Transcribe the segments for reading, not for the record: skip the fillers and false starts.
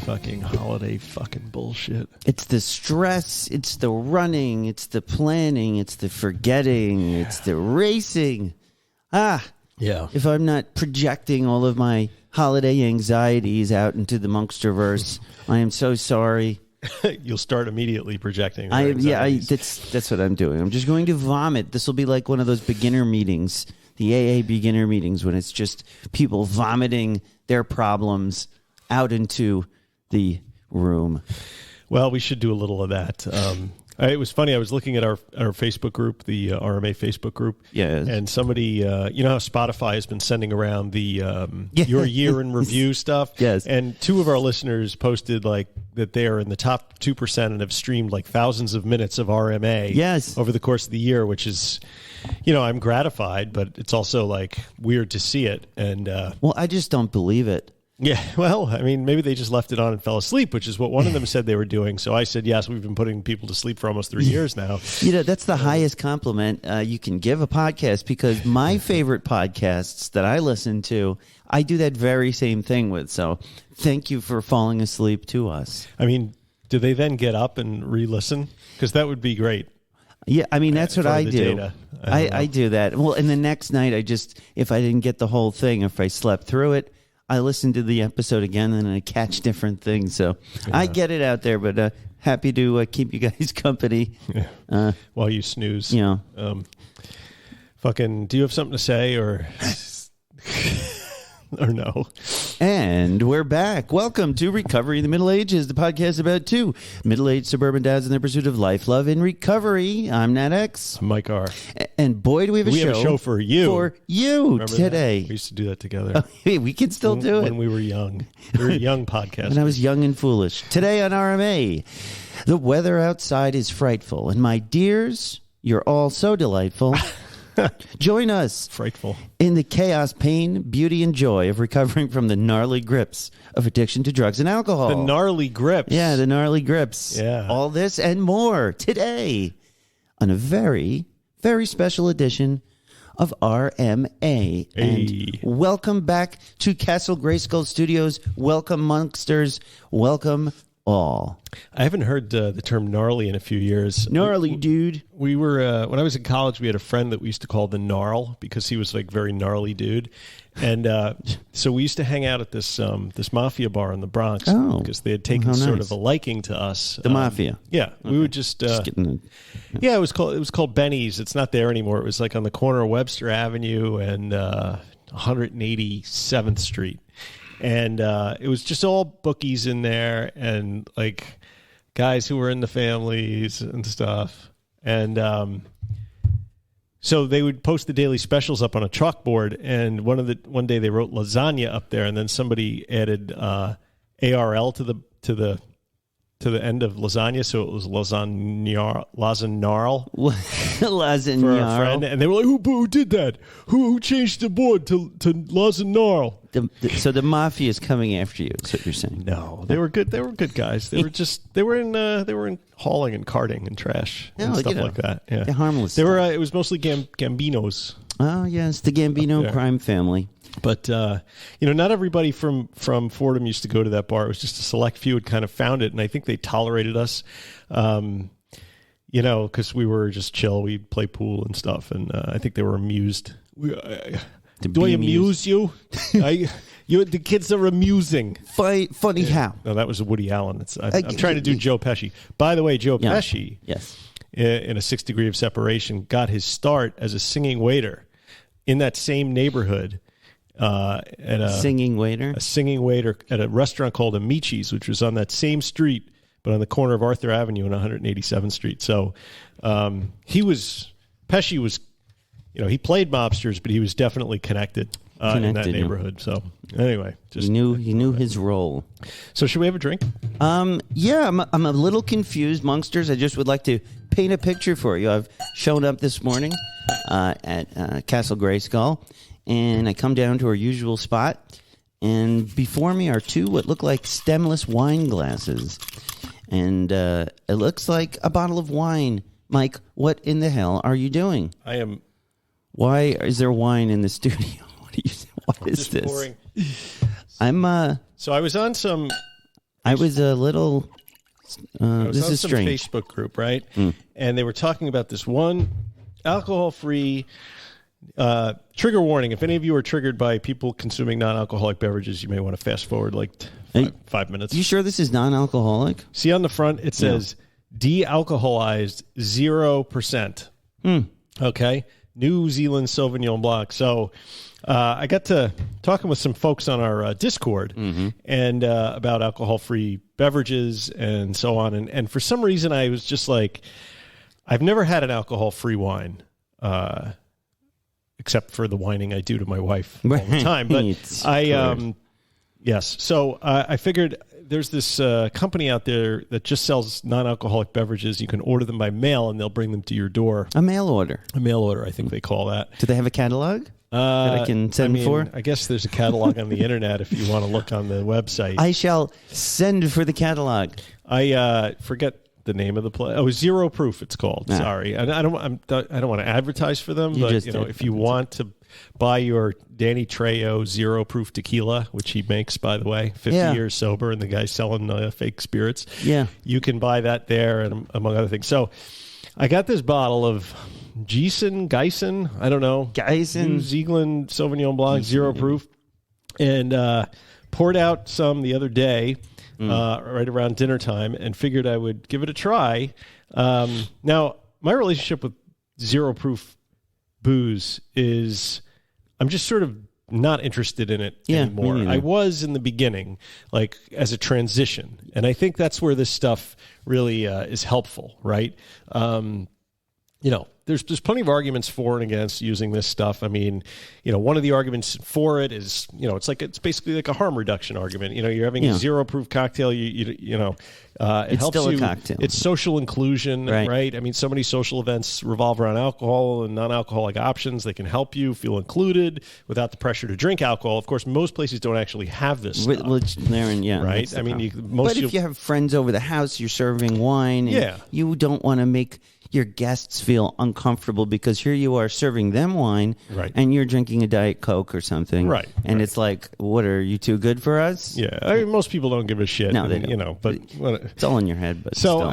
Fucking holiday fucking bullshit. It's the stress, it's the running, it's the planning, it's the forgetting, it's the racing. Yeah. If I'm not projecting all of my holiday anxieties out into the Monksterverse, I am so sorry. You'll start immediately projecting. That's what I'm doing. I'm just going to vomit. This will be like one of those beginner meetings, the AA beginner meetings, when it's just people vomiting their problems out into the room. Well, we should do a little of that. It was funny. I was looking at our Facebook group, the RMA Facebook group. Yeah. And somebody, you know how Spotify has been sending around the your year in review stuff? Yes. And two of our listeners posted like that they are in the top 2% and have streamed like thousands of minutes of RMA over the course of the year, which is, you know, I'm gratified, but it's also like weird to see it. And well, I just don't believe it. Yeah, well, I mean, maybe they just left it on and fell asleep, which is what one of them said they were doing. So I said, yes, we've been putting people to sleep for almost 3 years now. You know, that's the highest compliment you can give a podcast, because my favorite podcasts that I listen to, I do that very same thing with. So thank you for falling asleep to us. I mean, do they then get up and re-listen? Because that would be great. Yeah, I mean, that's what I do. I do that. Well, and the next night, if I didn't get the whole thing, if I slept through it, I listen to the episode again and I catch different things. So I get it out there, but happy to keep you guys company. While you snooze. You know. Do you have something to say or... or no? And we're back. Welcome to Recovery in the Middle Ages, the podcast about two middle-aged suburban dads in their pursuit of life, love, and recovery. I'm Nat X. I'm Mike R. And boy, do we have a show for you. For you. Remember today. That? We used to do that together. Hey, we can still do it. When we were young. We were young podcasters. When I was young and foolish. Today on RMA, the weather outside is frightful. And my dears, you're all so delightful. Join us in the chaos, pain, beauty, and joy of recovering from the gnarly grips of addiction to drugs and alcohol. The gnarly grips. Yeah, the gnarly grips. Yeah. All this and more today on a very, very special edition of RMA. And welcome back to Castle Grayskull Studios. Welcome, Monksters. Welcome all. I haven't heard the term gnarly in a few years. Gnarly, dude. We were when I was in college, we had a friend that we used to call the Gnarl because he was like very gnarly dude, and so we used to hang out at this mafia bar in the Bronx because they had taken sort of a liking to us. The mafia. Yeah, we would just yeah, it was called Benny's. It's not there anymore. It was like on the corner of Webster Avenue and 187th Street. And it was just all bookies in there and like guys who were in the families and stuff. And so they would post the daily specials up on a chalkboard. And one day they wrote lasagna up there, and then somebody added ARL to the end of lasagna, so it was lasagna for our friend, and they were like, "Who did that? Who changed the board to lasagna?" So the mafia is coming after you. That's what you're saying. No, they were good. They were good guys. They were in hauling and carting and trash and stuff like that. Yeah, they're harmless. They were. It was mostly Gambinos. Oh yes, the Gambino crime family. But, not everybody from Fordham used to go to that bar. It was just a select few had kind of found it, and I think they tolerated us, because we were just chill. We'd play pool and stuff, and I think they were amused. Do I amuse you? The kids are amusing. Funny how? No, that was Woody Allen. I'm trying to do Joe Pesci. By the way, Joe Pesci, in A 6 Degrees of Separation, got his start as a singing waiter in that same neighborhood. Singing waiter at a restaurant called Amici's, which was on that same street, but on the corner of Arthur Avenue and 187th Street. So Pesci was, he played mobsters, but he was definitely connected. in that neighborhood. So anyway, he knew his role. So should we have a drink? Yeah, I'm a little confused, Monksters. I just would like to paint a picture for you. I've shown up this morning at Castle Grayskull, and I come down to our usual spot, and before me are two what look like stemless wine glasses, and it looks like a bottle of wine. Mike, what in the hell are you doing? I am. Why is there wine in the studio? What is this? Pouring. I'm. So I was on some. I was a little. This is some strange. Facebook group, right? And they were talking about this one alcohol-free. Trigger warning: if any of you are triggered by people consuming non-alcoholic beverages, you may want to fast forward like 5 minutes. You sure this is non-alcoholic? See on the front, it says de-alcoholized 0%. Okay. New Zealand Sauvignon Blanc. So I got to talking with some folks on our Discord and about alcohol-free beverages and so on. And for some reason, I was just like, I've never had an alcohol-free wine, except for the whining I do to my wife all the time. But yes. So I figured there's this company out there that just sells non-alcoholic beverages. You can order them by mail, and they'll bring them to your door. A mail order. A mail order, I think they call that. Do they have a catalog that I can send for? I guess there's a catalog on the internet if you want to look on the website. I shall send for the catalog. I forget the name of the place. Oh, Zero Proof it's called. Sorry. I don't want to advertise for them, but if you want to buy your Danny Trejo Zero Proof tequila, which he makes, by the way, 50 years sober, and the guy's selling fake spirits. Yeah. You can buy that there, and among other things. So I got this bottle of Geisen, I don't know. New Zealand Sauvignon Blanc, Zero Proof, and poured out some the other day, right around dinner time, and figured I would give it a try. Now, my relationship with Zero Proof booze is I'm just sort of not interested in it anymore. I was in the beginning, like as a transition. And I think that's where this stuff really is helpful, right? There's plenty of arguments for and against using this stuff. I mean, one of the arguments for it is, it's basically like a harm reduction argument. You're having a zero proof cocktail. It it's helps still you. A cocktail. It's social inclusion, right? I mean, so many social events revolve around alcohol and non-alcoholic options. They can help you feel included without the pressure to drink alcohol. Of course, most places don't actually have this stuff. Right? I mean, if you have friends over the house, you're serving wine. And you don't want to make your guests feel uncomfortable because here you are serving them wine, and you're drinking a Diet Coke or something, and it's like, what, are you too good for us? Yeah, I mean, most people don't give a shit. No, they don't. But it's all in your head. But so still.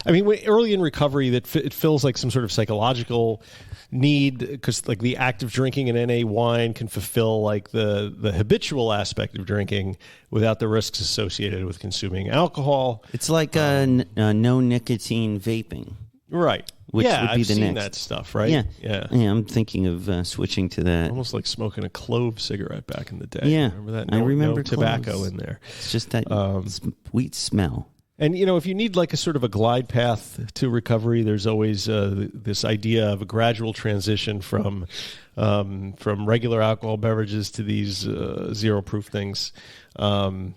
I mean, early in recovery, it feels like some sort of psychological need, because like the act of drinking an NA wine can fulfill like the habitual aspect of drinking without the risks associated with consuming alcohol. It's like no nicotine vaping, right? Which would be I've the seen next. that stuff, right? Yeah. I'm thinking of switching to that. Almost like smoking a clove cigarette back in the day. Yeah, remember that? I remember no tobacco cloves. in there. It's just that sweet smell. And, if you need like a sort of a glide path to recovery, there's always this idea of a gradual transition from regular alcohol beverages to these zero proof things. And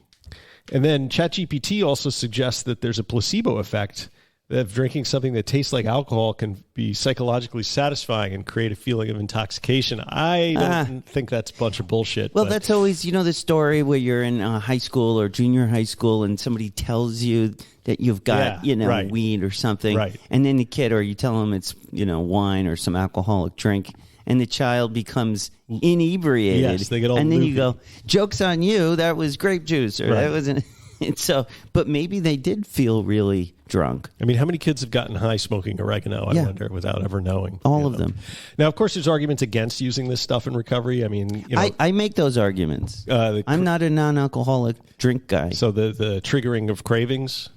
then ChatGPT also suggests that there's a placebo effect, that drinking something that tastes like alcohol can be psychologically satisfying and create a feeling of intoxication. I don't think that's a bunch of bullshit. Well, that's always, the story where you're in high school or junior high school and somebody tells you that you've got, weed or something. Right. And then the kid, or you tell them it's, wine or some alcoholic drink, and the child becomes inebriated. Yes, they get all and then loopy. you go, joke's on you, that was grape juice, or that wasn't. And so, but maybe they did feel really drunk. I mean, how many kids have gotten high smoking oregano, I wonder, without ever knowing? All of them. Now, of course, there's arguments against using this stuff in recovery. I mean, I make those arguments. I'm not a non-alcoholic drink guy. So the triggering of cravings?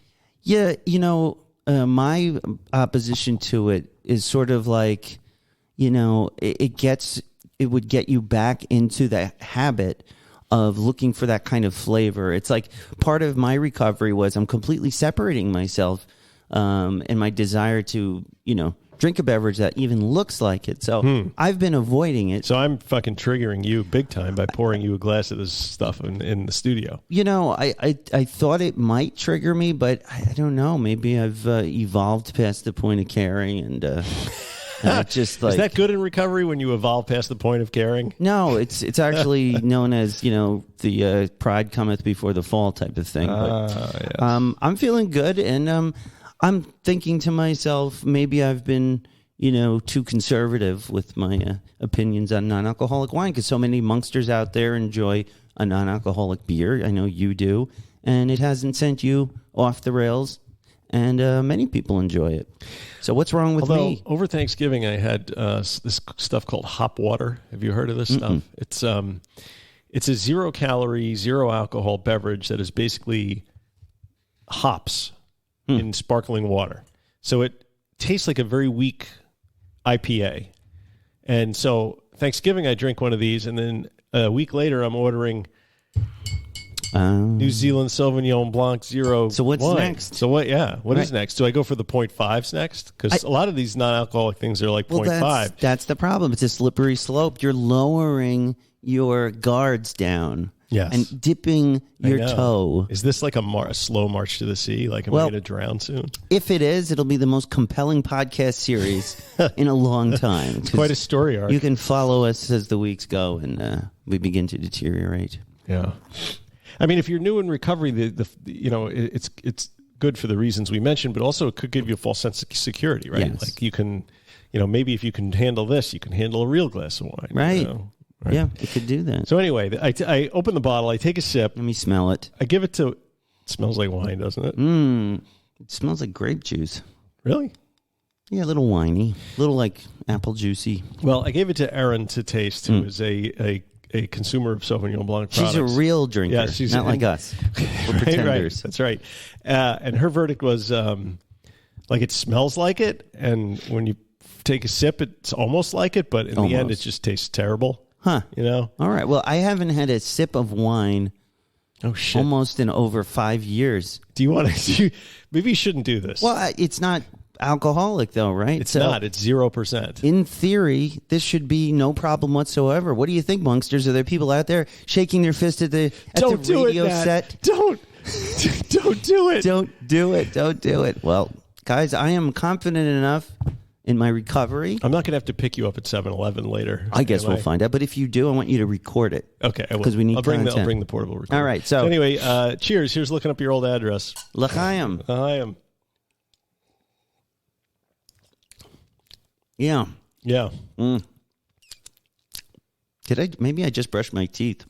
Yeah, my opposition to it is sort of like, it would get you back into that habit of looking for that kind of flavor. It's like part of my recovery was I'm completely separating myself and my desire to, drink a beverage that even looks like it. So I've been avoiding it. So I'm fucking triggering you big time by pouring you a glass of this stuff in the studio. You know, I thought it might trigger me, but I don't know. Maybe I've evolved past the point of caring, and it's just like... Is that good in recovery when you evolve past the point of caring? No, it's actually known as, the pride cometh before the fall type of thing. Yes. I'm feeling good, and I'm thinking to myself, maybe I've been, too conservative with my opinions on non-alcoholic wine, because so many monksters out there enjoy a non-alcoholic beer. I know you do, and it hasn't sent you off the rails, and many people enjoy it. So what's wrong with me? Over Thanksgiving, I had this stuff called hop water. Have you heard of this stuff? It's a 0-calorie, 0-alcohol beverage that is basically hops in sparkling water. So it tastes like a very weak IPA. And so Thanksgiving, I drink one of these, and then a week later, I'm ordering New Zealand Sauvignon Blanc Zero. So what's wine. next? So what? Yeah, what is next? Do I go for the 0.5s next? Because a lot of these non-alcoholic things are like 0.5. That's the problem. It's a slippery slope. You're lowering your guards down. Yes. And dipping your toe. Is this like a slow march to the sea? Like, am I going to drown soon? If it is, it'll be the most compelling podcast series in a long time. It's quite a story arc. You can follow us as the weeks go, and we begin to deteriorate. Yeah. I mean, if you're new in recovery, it's good for the reasons we mentioned, but also it could give you a false sense of security, right? Yes. Like you can, maybe if you can handle this, you can handle a real glass of wine. Right. Right. Yeah, it could do that. So anyway, I open the bottle, I take a sip. Let me smell it. I give it to... It smells like wine, doesn't it? It smells like grape juice. Really? Yeah, a little winey. A little like apple juicy. Well, I gave it to Erin to taste, who is a consumer of Sauvignon Blanc products. She's a real drinker. Yeah, she's not like us. We're pretenders. Right, that's right. And her verdict was like it smells like it, and when you take a sip, it's almost like it, but in the end, it just tastes terrible. Huh. All right. Well, I haven't had a sip of wine almost in over 5 years. Do you want to... Maybe you shouldn't do this. Well, it's not alcoholic, though, right? It's not. It's 0%. In theory, this should be no problem whatsoever. What do you think, monksters? Are there people out there shaking their fist at the radio set? Don't do it. Don't do it. Don't do it. Well, guys, I am confident enough in my recovery. I'm not going to have to pick you up at 7-Eleven later. I guess we'll find out. But if you do, I want you to record it. Okay, I will. Because we need content. I'll bring the portable recorder. All right. So anyway, cheers. Here's looking up your old address. L'chaim. L'chaim. Yeah. Yeah. Maybe I just brushed my teeth.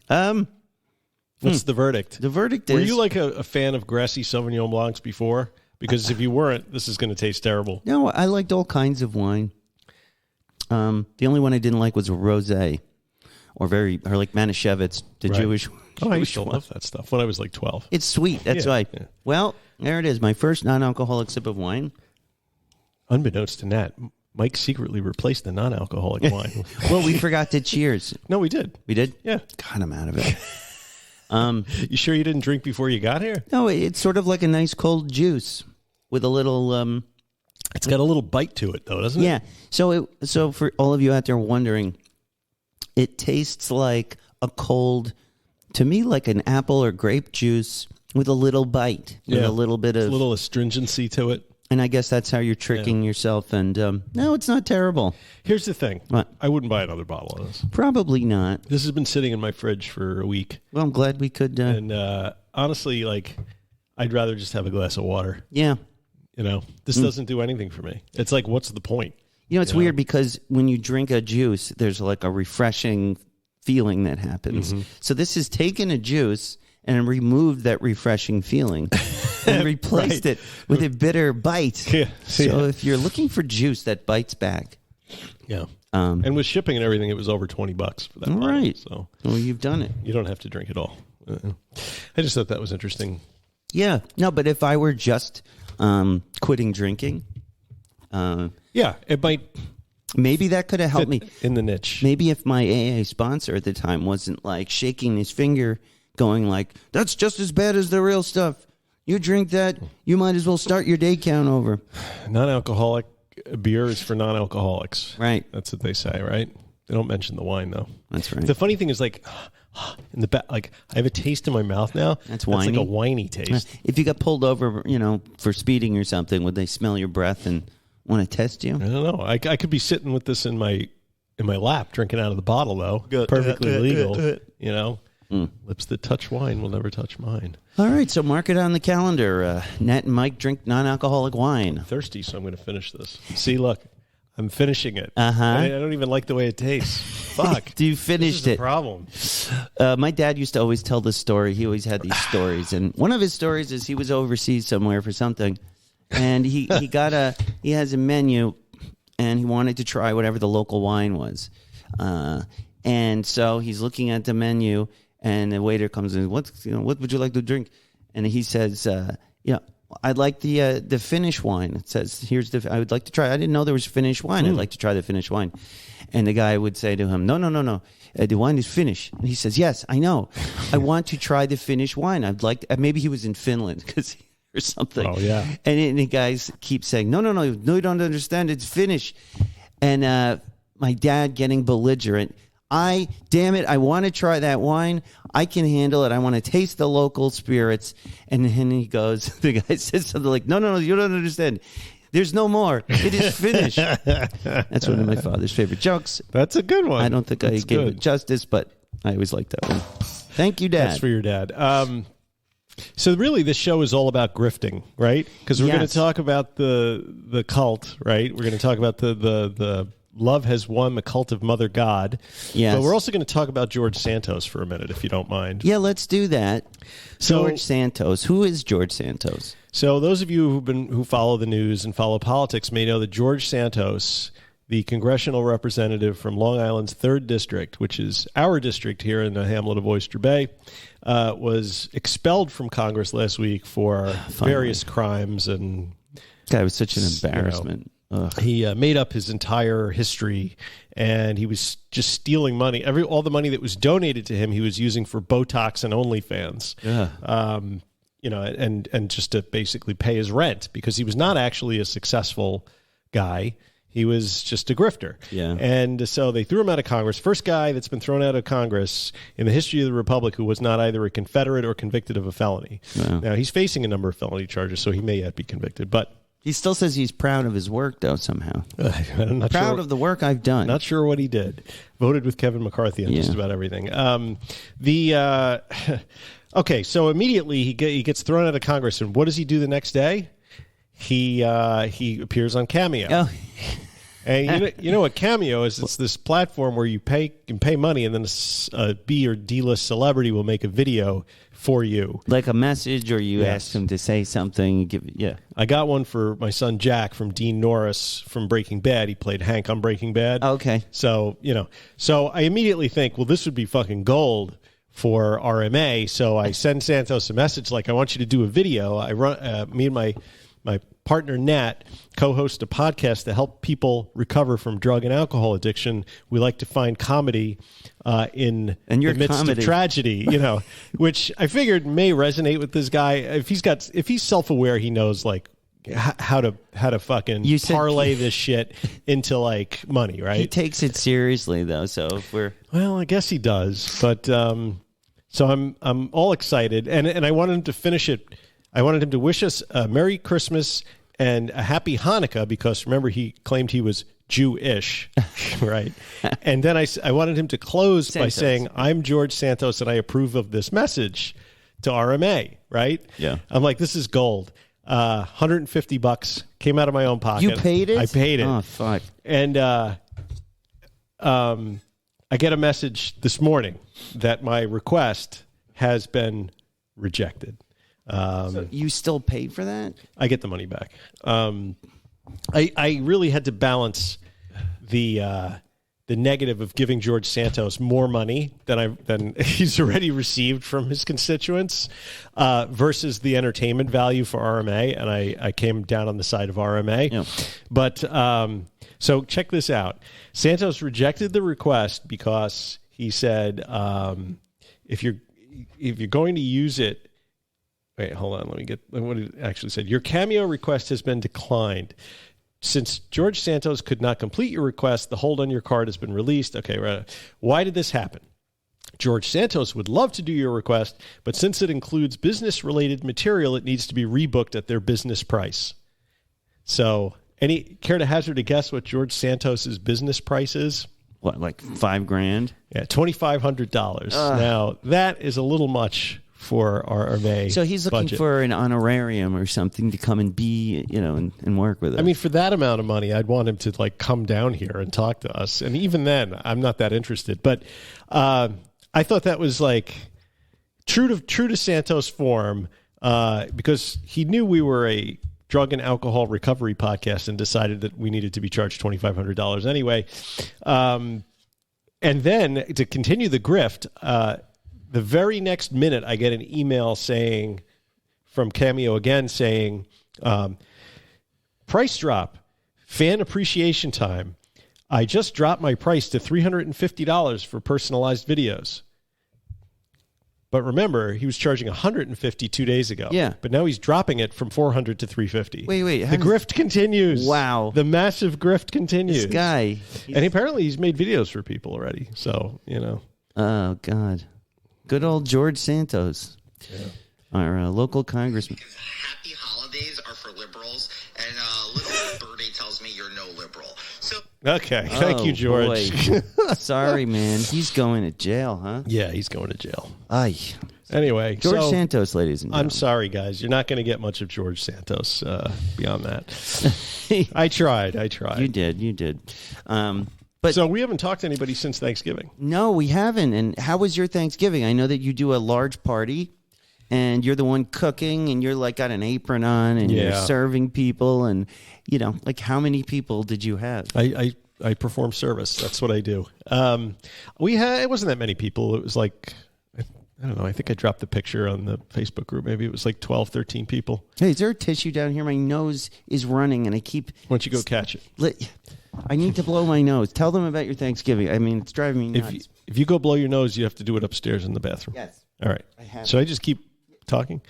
What's the verdict? The verdict is... Were you like a fan of grassy Sauvignon Blancs before? Because if you weren't, this is going to taste terrible. No, I liked all kinds of wine. The only one I didn't like was a rosé, or like Manischewitz, the Jewish. Oh, I used to love that stuff when I was like 12. It's sweet. That's why. Yeah. Well, there it is. My first non-alcoholic sip of wine. Unbeknownst to Nat, Mike secretly replaced the non-alcoholic wine. Well, we forgot to cheers. No, we did. We did? Yeah. God, I'm out of it. You sure you didn't drink before you got here? No, it's sort of like a nice cold juice with a little... It's got a little bite to it, though, doesn't it? Yeah. So for all of you out there wondering, it tastes like a cold, to me, like an apple or grape juice with a little bite, with a little bit of... a little astringency to it. And I guess that's how you're tricking yourself. And no, it's not terrible. Here's the thing. What? I wouldn't buy another bottle of this. Probably not. This has been sitting in my fridge for a week. Well, I'm glad we could... And honestly, like, I'd rather just have a glass of water. Yeah. This doesn't do anything for me. It's like, what's the point? It's weird because when you drink a juice, there's like a refreshing feeling that happens. Mm-hmm. So this has taken a juice and removed that refreshing feeling and replaced it with a bitter bite. Yeah. So if you're looking for juice that bites back. Yeah. And with shipping and everything, it was over $20 for that bottle. Right. So well, you've done it. You don't have to drink it all. I just thought that was interesting. Yeah. No, but if I were just quitting drinking. It might. Maybe that could have helped me. In the niche. Maybe if my AA sponsor at the time wasn't like shaking his finger going like, that's just as bad as the real stuff. You drink that, you might as well start your day count over. Non-alcoholic beer is for non-alcoholics. Right. That's what they say, right? They don't mention the wine, though. That's right. The funny thing is, like, in the back, like, I have a taste in my mouth now. That's whiny. That's like a whiny taste. If you got pulled over, for speeding or something, would they smell your breath and want to test you? I don't know. I could be sitting with this in my lap, drinking out of the bottle, though. Perfectly legal, Lips that touch wine will never touch mine. All right, so mark it on the calendar. Nat and Mike drink non-alcoholic wine. I'm thirsty, so I'm going to finish this. See, look, I'm finishing it. Uh-huh. I don't even like the way it tastes. Fuck. You finished it. Problem. My dad used to always tell this story. He always had these stories, and one of his stories is he was overseas somewhere for something, and he has a menu, and he wanted to try whatever the local wine was, and so he's looking at the menu. And the waiter comes in. What would you like to drink? And he says, I'd like the Finnish wine. It says, I would like to try. I didn't know there was Finnish wine. I'd like to try the Finnish wine. And the guy would say to him, no. The wine is Finnish. And he says, yes, I know. I want to try the Finnish wine. I'd like maybe he was in Finland or something. Oh, yeah. And the guys keep saying, no, you don't understand. It's Finnish. And my dad getting belligerent. Damn it, I want to try that wine. I can handle it. I want to taste the local spirits. And then the guy says something like, no, you don't understand. There's no more. It is finished. That's one of my father's favorite jokes. That's a good one. I don't think I gave it justice, but I always liked that one. Thank you, Dad. That's for your dad. So really, this show is all about grifting, right? Because we're going to talk about the cult, right? We're going to talk about the Love Has Won, the Cult of Mother God. Yes. But we're also going to talk about George Santos for a minute, if you don't mind. Yeah, let's do that. George Santos. Who is George Santos? So those of you who follow the news and follow politics may know that George Santos, the congressional representative from Long Island's 3rd District, which is our district here in the hamlet of Oyster Bay, was expelled from Congress last week for various crimes. And guy was such an embarrassment. He made up his entire history, and he was just stealing money. All the money that was donated to him, he was using for Botox and OnlyFans. Yeah. And just to basically pay his rent, because he was not actually a successful guy. He was just a grifter. Yeah. And so they threw him out of Congress. First guy that's been thrown out of Congress in the history of the Republic who was not either a Confederate or convicted of a felony. Wow. Now, he's facing a number of felony charges, so he may yet be convicted, but he still says he's proud of his work, though, somehow. I'm not proud of the work I've done. Not sure what he did. Voted with Kevin McCarthy on just about everything. Okay, so immediately he gets thrown out of Congress, and what does he do the next day? He appears on Cameo. Oh. And you know what Cameo is? It's this platform where you can pay money, and then a B or D-list celebrity will make a video for you, like a message, or you ask him to say something. I got one for my son Jack from Dean Norris from Breaking Bad. He played Hank on Breaking Bad. Okay, so I immediately think, well, this would be fucking gold for RMA. So I send Santos a message like, I want you to do a video. I run me and my partner Nat co-host a podcast to help people recover from drug and alcohol addiction. We like to find comedy in the midst of tragedy, which I figured may resonate with this guy. If he's self-aware, he knows like how to fucking parlay this shit into like money, right? He takes it seriously though. So I guess he does. But so I'm all excited, and I wanted him to finish it. I wanted him to wish us a Merry Christmas and a Happy Hanukkah, because remember, he claimed he was Jewish, right? And then I wanted him to close by saying, I'm George Santos and I approve of this message to RMA, right? Yeah. I'm like, this is gold. $150 came out of my own pocket. You paid it? I paid it. Oh, fuck. And I get a message this morning that my request has been rejected. So you still paid for that? I get the money back. I really had to balance the negative of giving George Santos more money than he's already received from his constituents versus the entertainment value for RMA, and I came down on the side of RMA. Yeah. But so check this out. Santos rejected the request because he said if you're going to use it, Wait, hold on. Let me get what it actually said. Your Cameo request has been declined. Since George Santos could not complete your request, the hold on your card has been released. Okay, right. Why did this happen? George Santos would love to do your request, but since it includes business-related material, it needs to be rebooked at their business price. So, care to hazard a guess what George Santos's business price is? What, like $5,000? Yeah, $2,500. Now, that is a little much for our May. So he's looking budget. for an honorarium or something to come and be, and work with us. I mean, for that amount of money, I'd want him to like come down here and talk to us. And even then, I'm not that interested. But I thought that was like true to Santos' form because he knew we were a drug and alcohol recovery podcast and decided that we needed to be charged $2,500 anyway. And then to continue the grift, the very next minute, I get an email from Cameo again saying, price drop, fan appreciation time. I just dropped my price to $350 for personalized videos. But remember, he was charging $150 2 days ago. Yeah. But now he's dropping it from $400 to $350. Wait. The grift continues. Wow. The massive grift continues. This guy. And apparently he's made videos for people already. So, Oh, God. Good old George Santos. Yeah. Our local congressman. Happy holidays are for liberals, and little birdie tells me you're no liberal. So Okay. Thank you, George. Sorry, man. He's going to jail, huh? Yeah, he's going to jail. Aye. Anyway, George Santos, ladies and gentlemen. I'm sorry, guys. You're not going to get much of George Santos beyond that. I tried. You did. So we haven't talked to anybody since Thanksgiving. No, we haven't. And how was your Thanksgiving? I know that you do a large party, and you're the one cooking, and you're like got an apron on, and you're serving people, and like how many people did you have? I perform service. That's what I do. It wasn't that many people. It was like, I don't know. I think I dropped the picture on the Facebook group. Maybe it was like 12, 13 people. Hey, is there a tissue down here? My nose is running, and I keep. Why don't you go catch it? I need to blow my nose. Tell them about your Thanksgiving. I mean, it's driving me nuts. If you go blow your nose, you have to do it upstairs in the bathroom. Yes. All right. Should I just keep talking?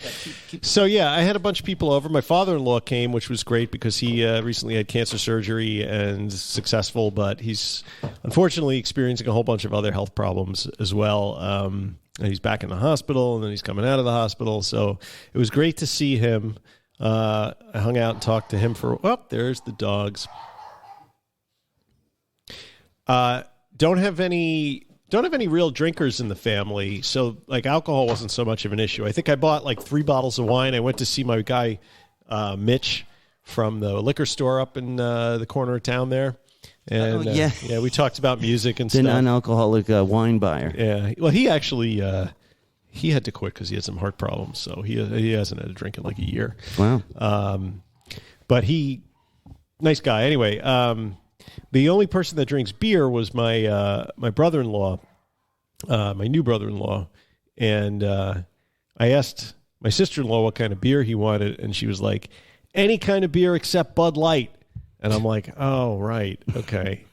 So, I had a bunch of people over. My father-in-law came, which was great because he recently had cancer surgery and successful, but he's unfortunately experiencing a whole bunch of other health problems as well. And he's back in the hospital, and then he's coming out of the hospital. So it was great to see him. I hung out and talked to him there's the dogs. Don't have any real drinkers in the family, so like alcohol wasn't so much of an issue. I think I bought like 3 bottles of wine. I went to see my guy Mitch from the liquor store up in the corner of town there, and we talked about music and the stuff. Non-alcoholic wine buyer. Yeah, well, he actually he had to quit because he had some heart problems, so he hasn't had a drink in like a year. Wow. But nice guy. Anyway. The only person that drinks beer was my brother-in-law, my new brother-in-law, and I asked my sister-in-law what kind of beer he wanted, and she was like, any kind of beer except Bud Light. And I'm like, oh, right, okay.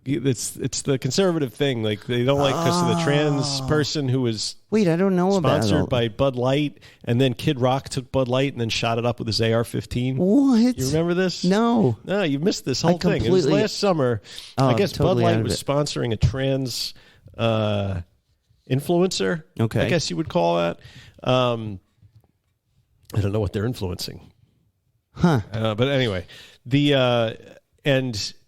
It's the conservative thing. Like they don't like because of the trans person who was I don't know sponsored by Bud Light, and then Kid Rock took Bud Light and then shot it up with his AR-15. What? You remember this? No, you missed this whole thing. It was last summer. I guess totally Bud Light was sponsoring a trans influencer. Okay, I guess you would call that. I don't know what they're influencing. Huh? But anyway,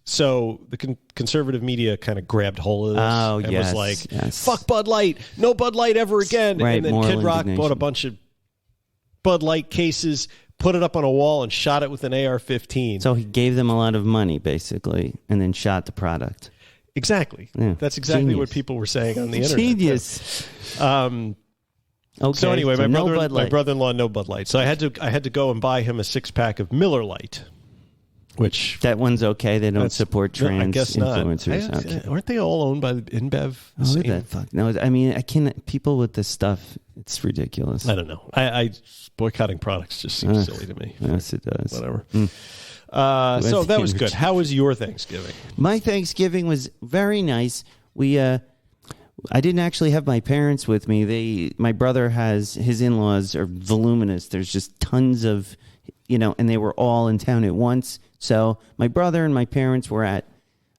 so the conservative media kind of grabbed hold of this and was like, fuck Bud Light, no Bud Light ever again. Right, and then Kid Rock bought a bunch of Bud Light cases, put it up on a wall, and shot it with an AR-15. So he gave them a lot of money, basically, and then shot the product. Exactly. Yeah. That's exactly what people were saying on the internet. Genius. Okay. So anyway, my brother-in-law, no Bud Light. So I had to go and buy him a 6-pack of Miller Lite. Which that one's okay. They don't support trans I guess influencers. Not. Okay. Aren't they all owned by InBev? Fuck no. I mean, I can't. People with this stuff, it's ridiculous. I don't know. I boycotting products just seems silly to me. Yes, it does. Whatever. So that was good. How was your Thanksgiving? My Thanksgiving was very nice. We I didn't actually have my parents with me. My brother his in-laws are voluminous. There's just tons of, and they were all in town at once. So my brother and my parents were at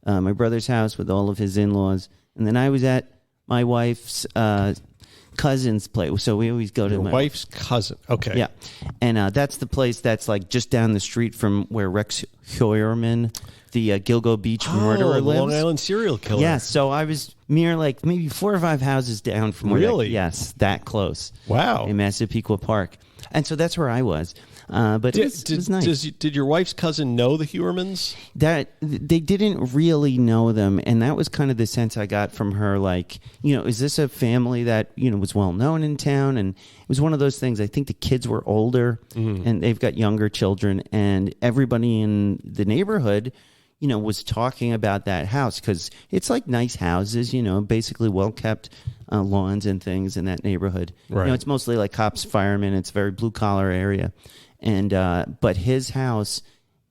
my brother's house with all of his in-laws. And then I was at my wife's cousin's place. So we always go to my wife's cousin. Okay. Yeah. And that's the place that's like just down the street from where Rex Heuermann, the Gilgo Beach murderer, lives. Long Island serial killer. Yeah. So I was like maybe 4 or 5 houses down from where. Really? Yes, that close. Wow. In Massapequa Park. And so that's where I was. But it was nice. Did your wife's cousin know the Heuermanns? That they didn't really know them, and that was kind of the sense I got from her. Like, is this a family that was well known in town? And it was one of those things. I think the kids were older, and they've got younger children, and everybody in the neighborhood, was talking about that house because it's like nice houses, basically well kept lawns and things in that neighborhood. Right. It's mostly like cops, firemen. It's a very blue collar area. And but his house,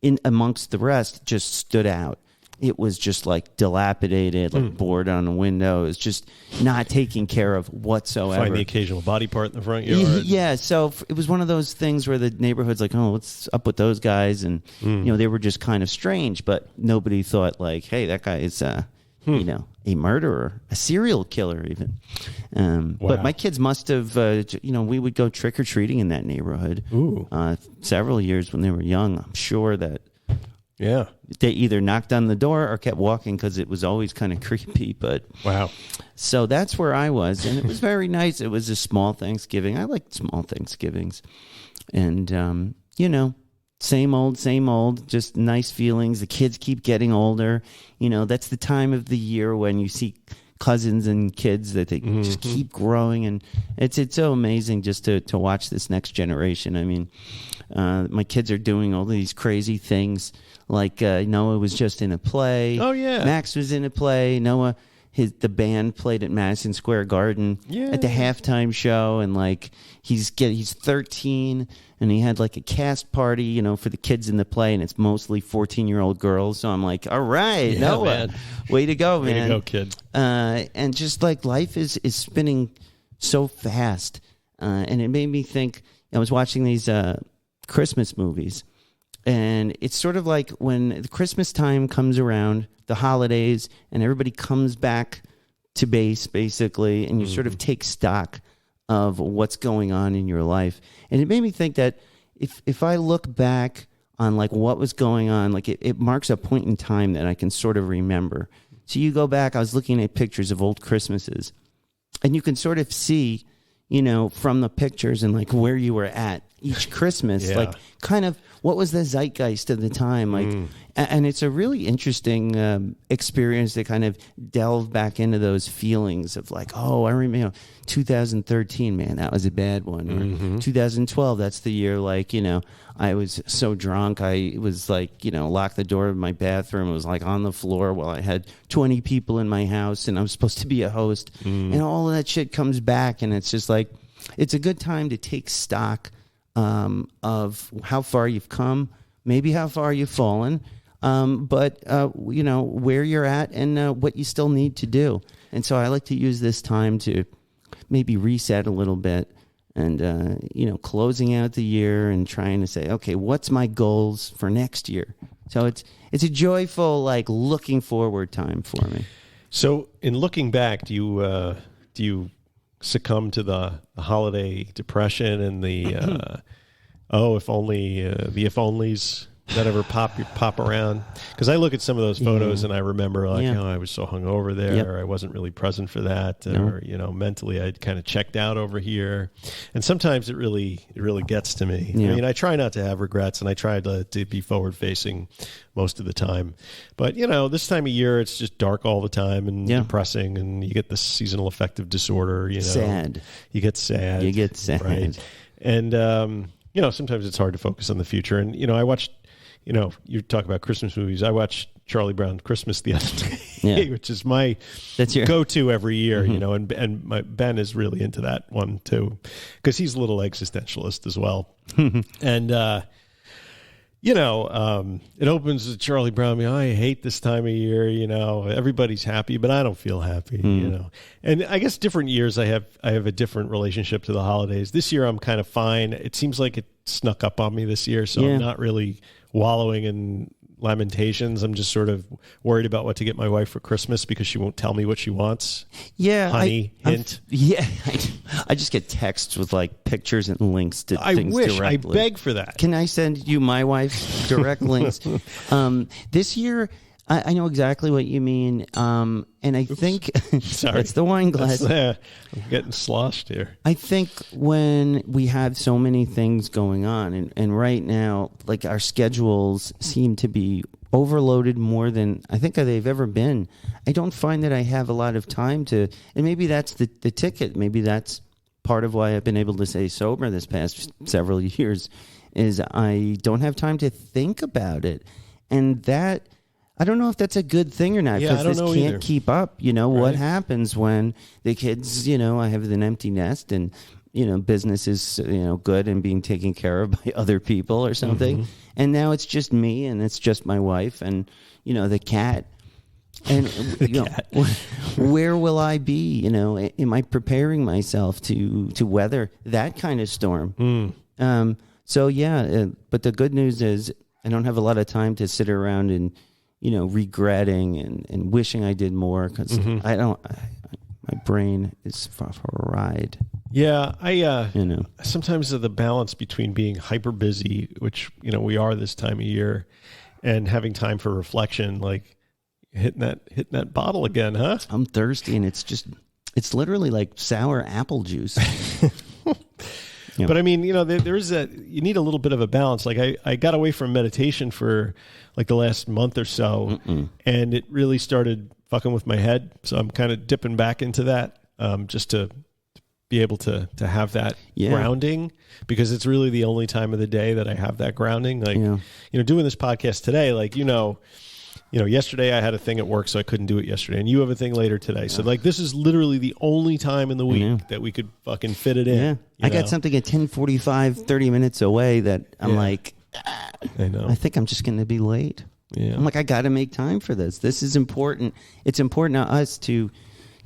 in amongst the rest, just stood out. It was just like dilapidated, like board on the window. It was just not taken care of whatsoever. Find the occasional body part in the front yard. Yeah, so it was one of those things where the neighborhood's like, oh, what's up with those guys? And they were just kind of strange, but nobody thought like, hey, that guy is a murderer, a serial killer even. Wow. But my kids must have, we would go trick-or-treating in that neighborhood several years when they were young. I'm sure that they either knocked on the door or kept walking because it was always kind of creepy. But wow. So that's where I was, and it was very nice. It was a small Thanksgiving. I like small Thanksgivings. And, same old, just nice feelings. The kids keep getting older. That's the time of the year when you see cousins and kids that they just keep growing. And it's so amazing just to watch this next generation. I mean, my kids are doing all these crazy things. Like Noah was just in a play. Oh, yeah. Max was in a play. Noah, the band played at Madison Square Garden at the halftime show. And like he's 13. And he had like a cast party, for the kids in the play, and it's mostly 14-year-old girls. So I'm like, all right, Noah, man. Way to go, man. Way to go, kid. And just like life is spinning so fast. And it made me think, I was watching these Christmas movies, and it's sort of like when the Christmas time comes around, the holidays, and everybody comes back to base, basically, and you sort of take stock of what's going on in your life. And it made me think that if I look back on like what was going on, like it marks a point in time that I can sort of remember. So you go back, I was looking at pictures of old Christmases, and you can sort of see, from the pictures and like where you were at each Christmas, like kind of what was the zeitgeist of the time, like, and it's a really interesting experience to kind of delve back into those feelings of like, oh, I remember 2013, man, that was a bad one, or 2012, that's the year, like, I was so drunk, I was like, locked the door of my bathroom, it was like on the floor while I had 20 people in my house, and I was supposed to be a host, and all of that shit comes back, and it's just like, it's a good time to take stock of how far you've come, maybe how far you've fallen, but where you're at and what you still need to do. And so I like to use this time to maybe reset a little bit and, closing out the year and trying to say, okay, what's my goals for next year? So it's a joyful, like, looking forward time for me. So in looking back, do you succumb to the holiday depression and the if onlys that ever pop around? Because I look at some of those photos and I remember like, I was so hungover there, or I wasn't really present for that, or mentally I kind of checked out over here. And sometimes it really gets to me. I mean, I try not to have regrets, and I try to be forward facing most of the time. But this time of year it's just dark all the time and depressing, and you get this seasonal affective disorder. Sad. You get sad. Right? And sometimes it's hard to focus on the future. And I watched. You talk about Christmas movies. I watched Charlie Brown Christmas the other day, which is my go-to every year. And my Ben is really into that one too, because he's a little existentialist as well. And It opens with Charlie Brown. I hate this time of year. Everybody's happy, but I don't feel happy. And I guess different years I have a different relationship to the holidays. This year I'm kind of fine. It seems like it snuck up on me this year, so I'm not really wallowing in lamentations. I'm just sort of worried about what to get my wife for Christmas because she won't tell me what she wants. Yeah, honey, hint. I just get texts with like pictures and links to things directly. I beg for that. Can I send you my wife's direct links? This year, I know exactly what you mean, and I think sorry, it's the wine glass. I'm getting sloshed here. I think when we have so many things going on, and right now, like our schedules seem to be overloaded more than I think they've ever been. I don't find that I have a lot of time to, and maybe that's the ticket. Maybe that's part of why I've been able to stay sober this past several years, is I don't have time to think about it, and that. I don't know if that's a good thing or not, because this can't either. Keep up. Right. What happens when the kids, I have an empty nest and, business is, good and being taken care of by other people or something. Mm-hmm. And now it's just me and it's just my wife and, the cat. And, where will I be? Am I preparing myself to weather that kind of storm? But the good news is I don't have a lot of time to sit around and, regretting and wishing I did more, because my brain is fried. Yeah, sometimes the balance between being hyper busy, which, we are this time of year, and having time for reflection, like hitting that bottle again, huh? I'm thirsty, and it's literally like sour apple juice. Yeah. But I mean, there is you need a little bit of a balance. Like I got away from meditation for like the last month or so, and it really started fucking with my head. So I'm kind of dipping back into that, just to be able to have that grounding, because it's really the only time of the day that I have that grounding. Like, doing this podcast today, like, yesterday I had a thing at work, so I couldn't do it yesterday. And you have a thing later today. So, like, this is literally the only time in the week that we could fucking fit it in. Yeah. I got something at 10:45, 30 minutes away that I'm like, I know. I think I'm just going to be late. Yeah. I'm like, I got to make time for this. This is important. It's important to us to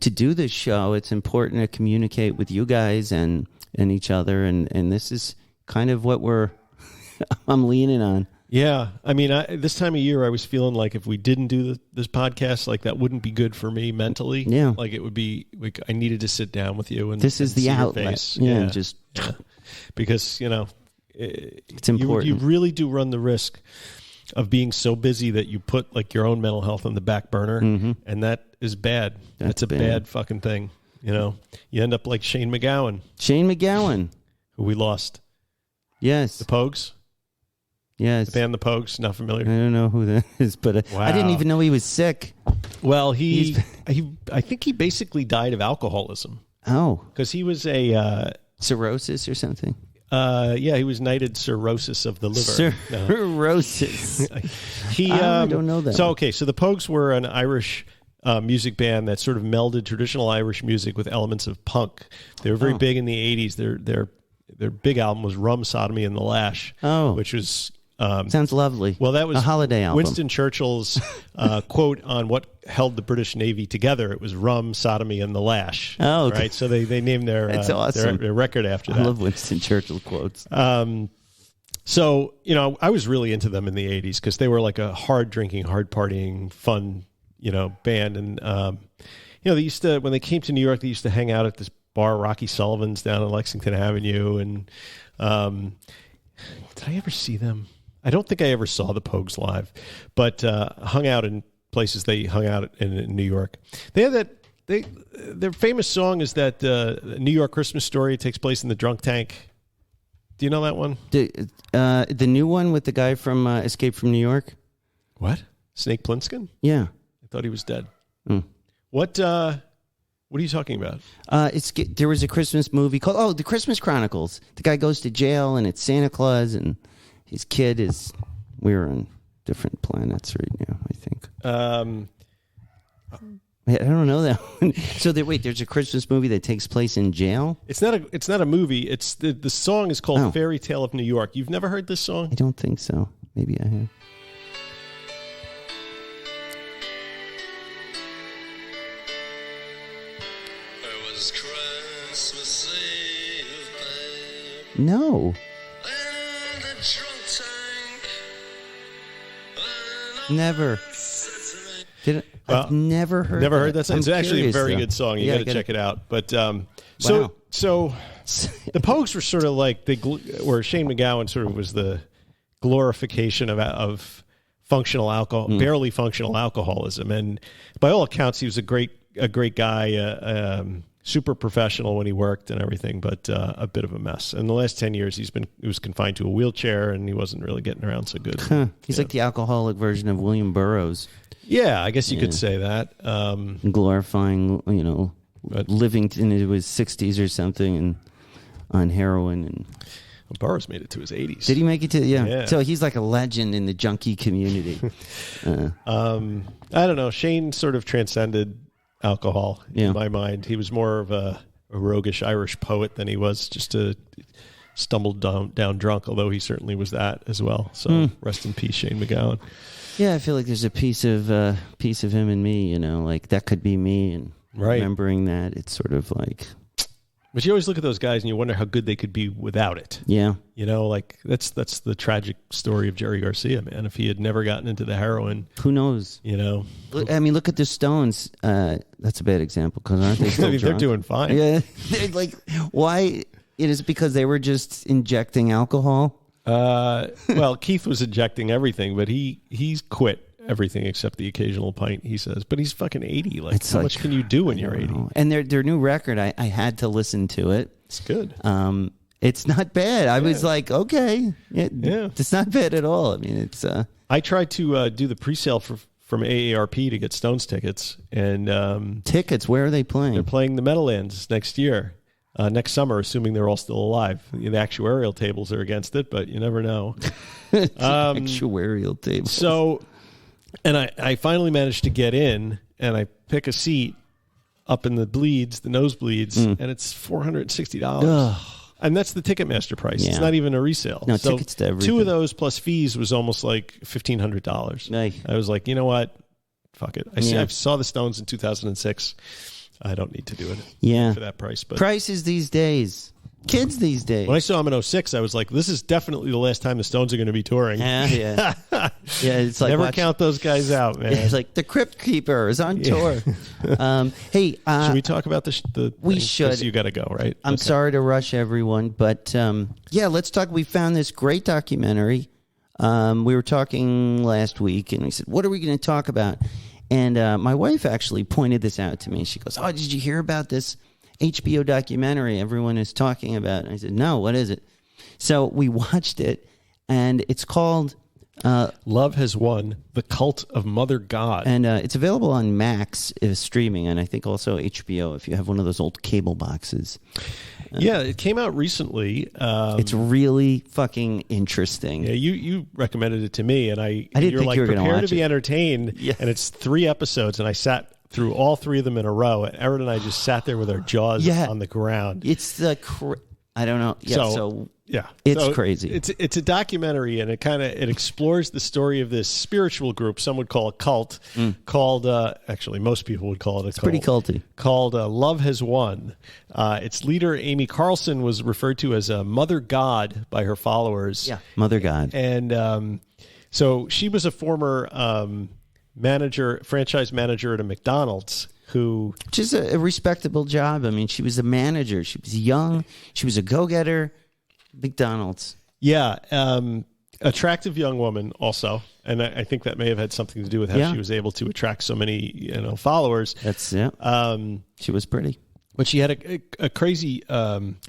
do this show. It's important to communicate with you guys and each other. And this is kind of what I'm leaning on. Yeah, I mean, this time of year, I was feeling like if we didn't do this podcast, like that wouldn't be good for me mentally. Yeah, like it would be. Like I needed to sit down with you, and this is the outlet. Yeah, because it's important. You really do run the risk of being so busy that you put like your own mental health on the back burner, and that is bad. That's a bad fucking thing. You end up like Shane McGowan. Who we lost. Yes, the Pogues. Yes. The band The Pogues, not familiar. I don't know who that is, but I didn't even know he was sick. Well, I think he basically died of alcoholism. Oh. Because he was a... cirrhosis or something? He was knighted cirrhosis of the liver. Cirrhosis. I don't know that. So the Pogues were an Irish music band that sort of melded traditional Irish music with elements of punk. They were very big in the 80s. Their big album was Rum, Sodomy, and the Lash, which was... sounds lovely. Well, that was a holiday album. Winston Churchill's quote on what held the British Navy together. It was rum, sodomy, and the lash. Oh, okay. Right. So they named their awesome. their record after that. I love Winston Churchill quotes. So I was really into them in the '80s because they were like a hard drinking, hard partying, fun band, and they used to, when they came to New York, they used to hang out at this bar, Rocky Sullivan's, down on Lexington Avenue, and did I ever see them? I don't think I ever saw the Pogues live, but hung out in places they hung out in New York. They have their famous song is that New York Christmas Story. It takes place in the drunk tank. Do you know that one? The new one with the guy from Escape from New York? What? Snake Plissken? Yeah. I thought he was dead. What are you talking about? There was a Christmas movie called The Christmas Chronicles. The guy goes to jail and it's Santa Claus and his kid is... We're on different planets right now, I think. I don't know that one. So there's a Christmas movie that takes place in jail? It's not a movie. It's the song is called Fairy Tale of New York. You've never heard this song? I don't think so. Maybe I have. No. Never. I've never heard. Never heard that song. It's actually a very good song. You got to check it out. But so the Pogues were sort of like where Shane MacGowan sort of was the glorification of functional alcohol, barely functional alcoholism, and by all accounts, he was a great guy. Super professional when he worked and everything, but a bit of a mess. In the last 10 years, he was confined to a wheelchair, and he wasn't really getting around so good. He's like the alcoholic version of William Burroughs. Yeah, I guess you could say that. Glorifying, living into his 60s or something and on heroin. And Burroughs made it to his 80s. Did he make it to? Yeah. So he's like a legend in the junkie community. I don't know. Shane sort of transcended alcohol in my mind. He was more of a roguish Irish poet than he was just a stumbled down drunk, although he certainly was that as well. So rest in peace, Shane MacGowan. Yeah, I feel like there's a piece of him and me, like that could be me, and remembering that, it's sort of like. But you always look at those guys and you wonder how good they could be without it. Yeah. Like that's the tragic story of Jerry Garcia, man. If he had never gotten into the heroin. Who knows? Look at the Stones. That's a bad example because aren't they still drunk? They're doing fine. Yeah. Like, why? It is because they were just injecting alcohol? Well, Keith was injecting everything, but he's quit everything except the occasional pint, he says. But he's fucking 80. How much can you do when you're 80? And their new record, I had to listen to it. It's good. It's not bad. I was like, okay. It's not bad at all. I mean, it's... I tried to do the pre-sale from AARP to get Stones tickets. And tickets? Where are they playing? They're playing the Meadowlands next year. Next summer, assuming they're all still alive. The actuarial tables are against it, but you never know. Actuarial tables. So... And I finally managed to get in, and I pick a seat up in the nosebleeds, and it's $460. And that's the Ticketmaster price. Yeah. It's not even a resale. No, tickets to everything. 2 of those plus fees was almost like $1,500. Nice. I was like, you know what? Fuck it. I saw the Stones in 2006. I don't need to do it for that price. But prices these days. Kids these days. When I saw them in 06, I was like, this is definitely the last time the Stones are going to be touring. Yeah. It's like never count those guys out, man. It's like the Crypt Keeper is on tour. Hey, should we talk about the we thing? should. You got to go, right? I'm sorry to rush everyone, but let's talk. We found this great documentary. We were talking last week, and we said, what are we going to talk about? And my wife actually pointed this out to me. She goes, oh, did you hear about this HBO documentary everyone is talking about? And I said, no, what is it? So we watched it, and it's called Love Has Won, The Cult of Mother God. And it's available on Max streaming, and I think also HBO if you have one of those old cable boxes. It came out recently. It's really fucking interesting. Yeah, you recommended it to me, and I didn't think you were going to watch it. Prepare to be entertained, and it's 3 episodes, and I sat through all 3 of them in a row. And Erin and I just sat there with our jaws on the ground. It's I don't know. It's crazy. It's a documentary, and it explores the story of this spiritual group. Some would call a cult, called actually most people would call it a cult. Pretty culty. Called Love Has Won. Its leader, Amy Carlson, was referred to as a Mother God by her followers. Yeah, Mother God. And so she was a former franchise manager at a McDonald's. Which is a respectable job. I mean, she was a manager. She was young. She was a go-getter. McDonald's. Yeah. Attractive young woman also. And I think that may have had something to do with how she was able to attract so many followers. She was pretty. But she had a crazy...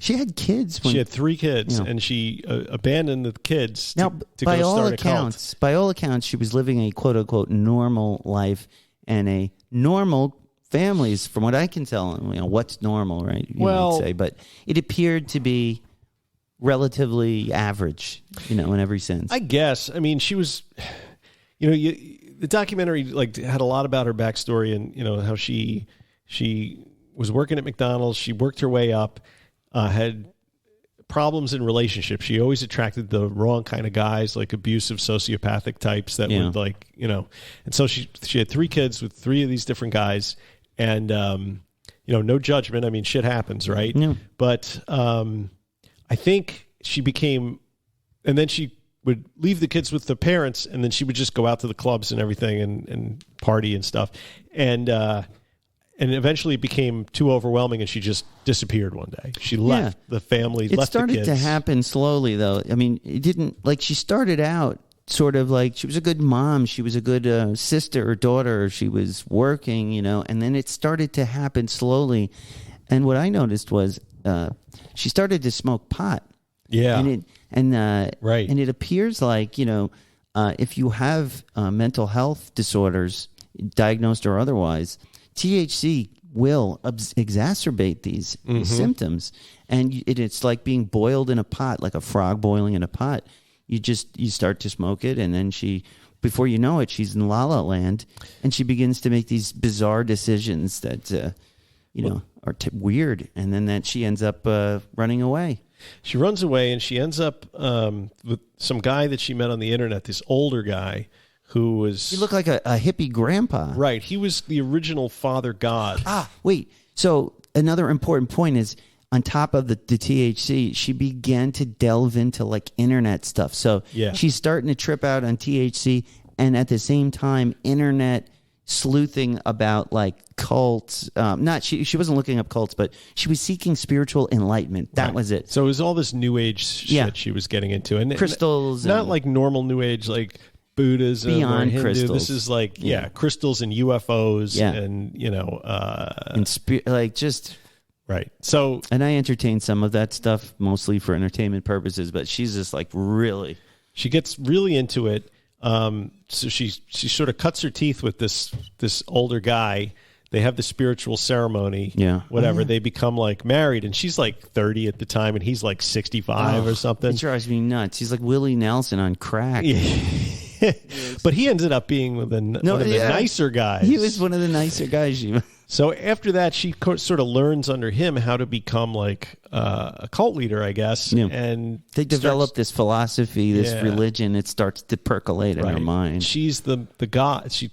she had kids. She had 3 kids, and she abandoned the kids to by go all start accounts, a cult. By all accounts, she was living a quote-unquote normal life and a normal... families, from what I can tell, what's normal, right? You might say, but it appeared to be relatively average, in every sense. I guess. I mean, she was, the documentary had a lot about her backstory and how she was working at McDonald's. She worked her way up, had problems in relationships. She always attracted the wrong kind of guys, like abusive, sociopathic types that would like, you know. And so she had 3 kids with 3 of these different guys, and you know, no judgment. I mean, shit happens, right? Yeah. But I think she became, and then she would leave the kids with the parents, and then she would just go out to the clubs and everything and party and stuff. And eventually it became too overwhelming, and she just disappeared one day. She left the family, left the kids. It started to happen slowly, though. I mean, it didn't, like, she started out sort of like, she was a good mom, she was a good sister or daughter, she was working, you know, and then it started to happen slowly. And what I noticed was she started to smoke pot. Yeah. And right. And it appears like, you know, if you have mental health disorders, diagnosed or otherwise, THC will exacerbate these symptoms. And it's like being boiled in a pot, like a frog boiling in a pot. You start to smoke it, and then before you know it, she's in La La Land, and she begins to make these bizarre decisions that, you know, are weird. And then that she ends up running away. She runs away, and she ends up with some guy that she met on the internet, this older guy who was... He looked like a hippie grandpa. Right. He was the original father god. Wait. So another important point is, on top of the THC, she began to delve into like internet stuff. So she's starting to trip out on THC, and at the same time, internet sleuthing about like cults. She wasn't looking up cults, but she was seeking spiritual enlightenment. That was it. So it was all this new age shit she was getting into, and crystals, not like normal new age like Buddhism beyond or Hindu. crystals. This is like crystals and UFOs and you know and like just. Right. So, and I entertain some of that stuff mostly for entertainment purposes, but she's just like really. She gets really into it. So she sort of cuts her teeth with this older guy. They have the spiritual ceremony. Yeah. Whatever. They become like married, and she's like 30 at the time, and he's like 65 or something. It drives me nuts. He's like Willie Nelson on crack. But he ended up being one of the nicer guys. He was one of the nicer guys. So after that, she sort of learns under him how to become like a cult leader, I guess. Yeah. And they develop this philosophy, this religion. It starts to percolate in her mind. She's the god. She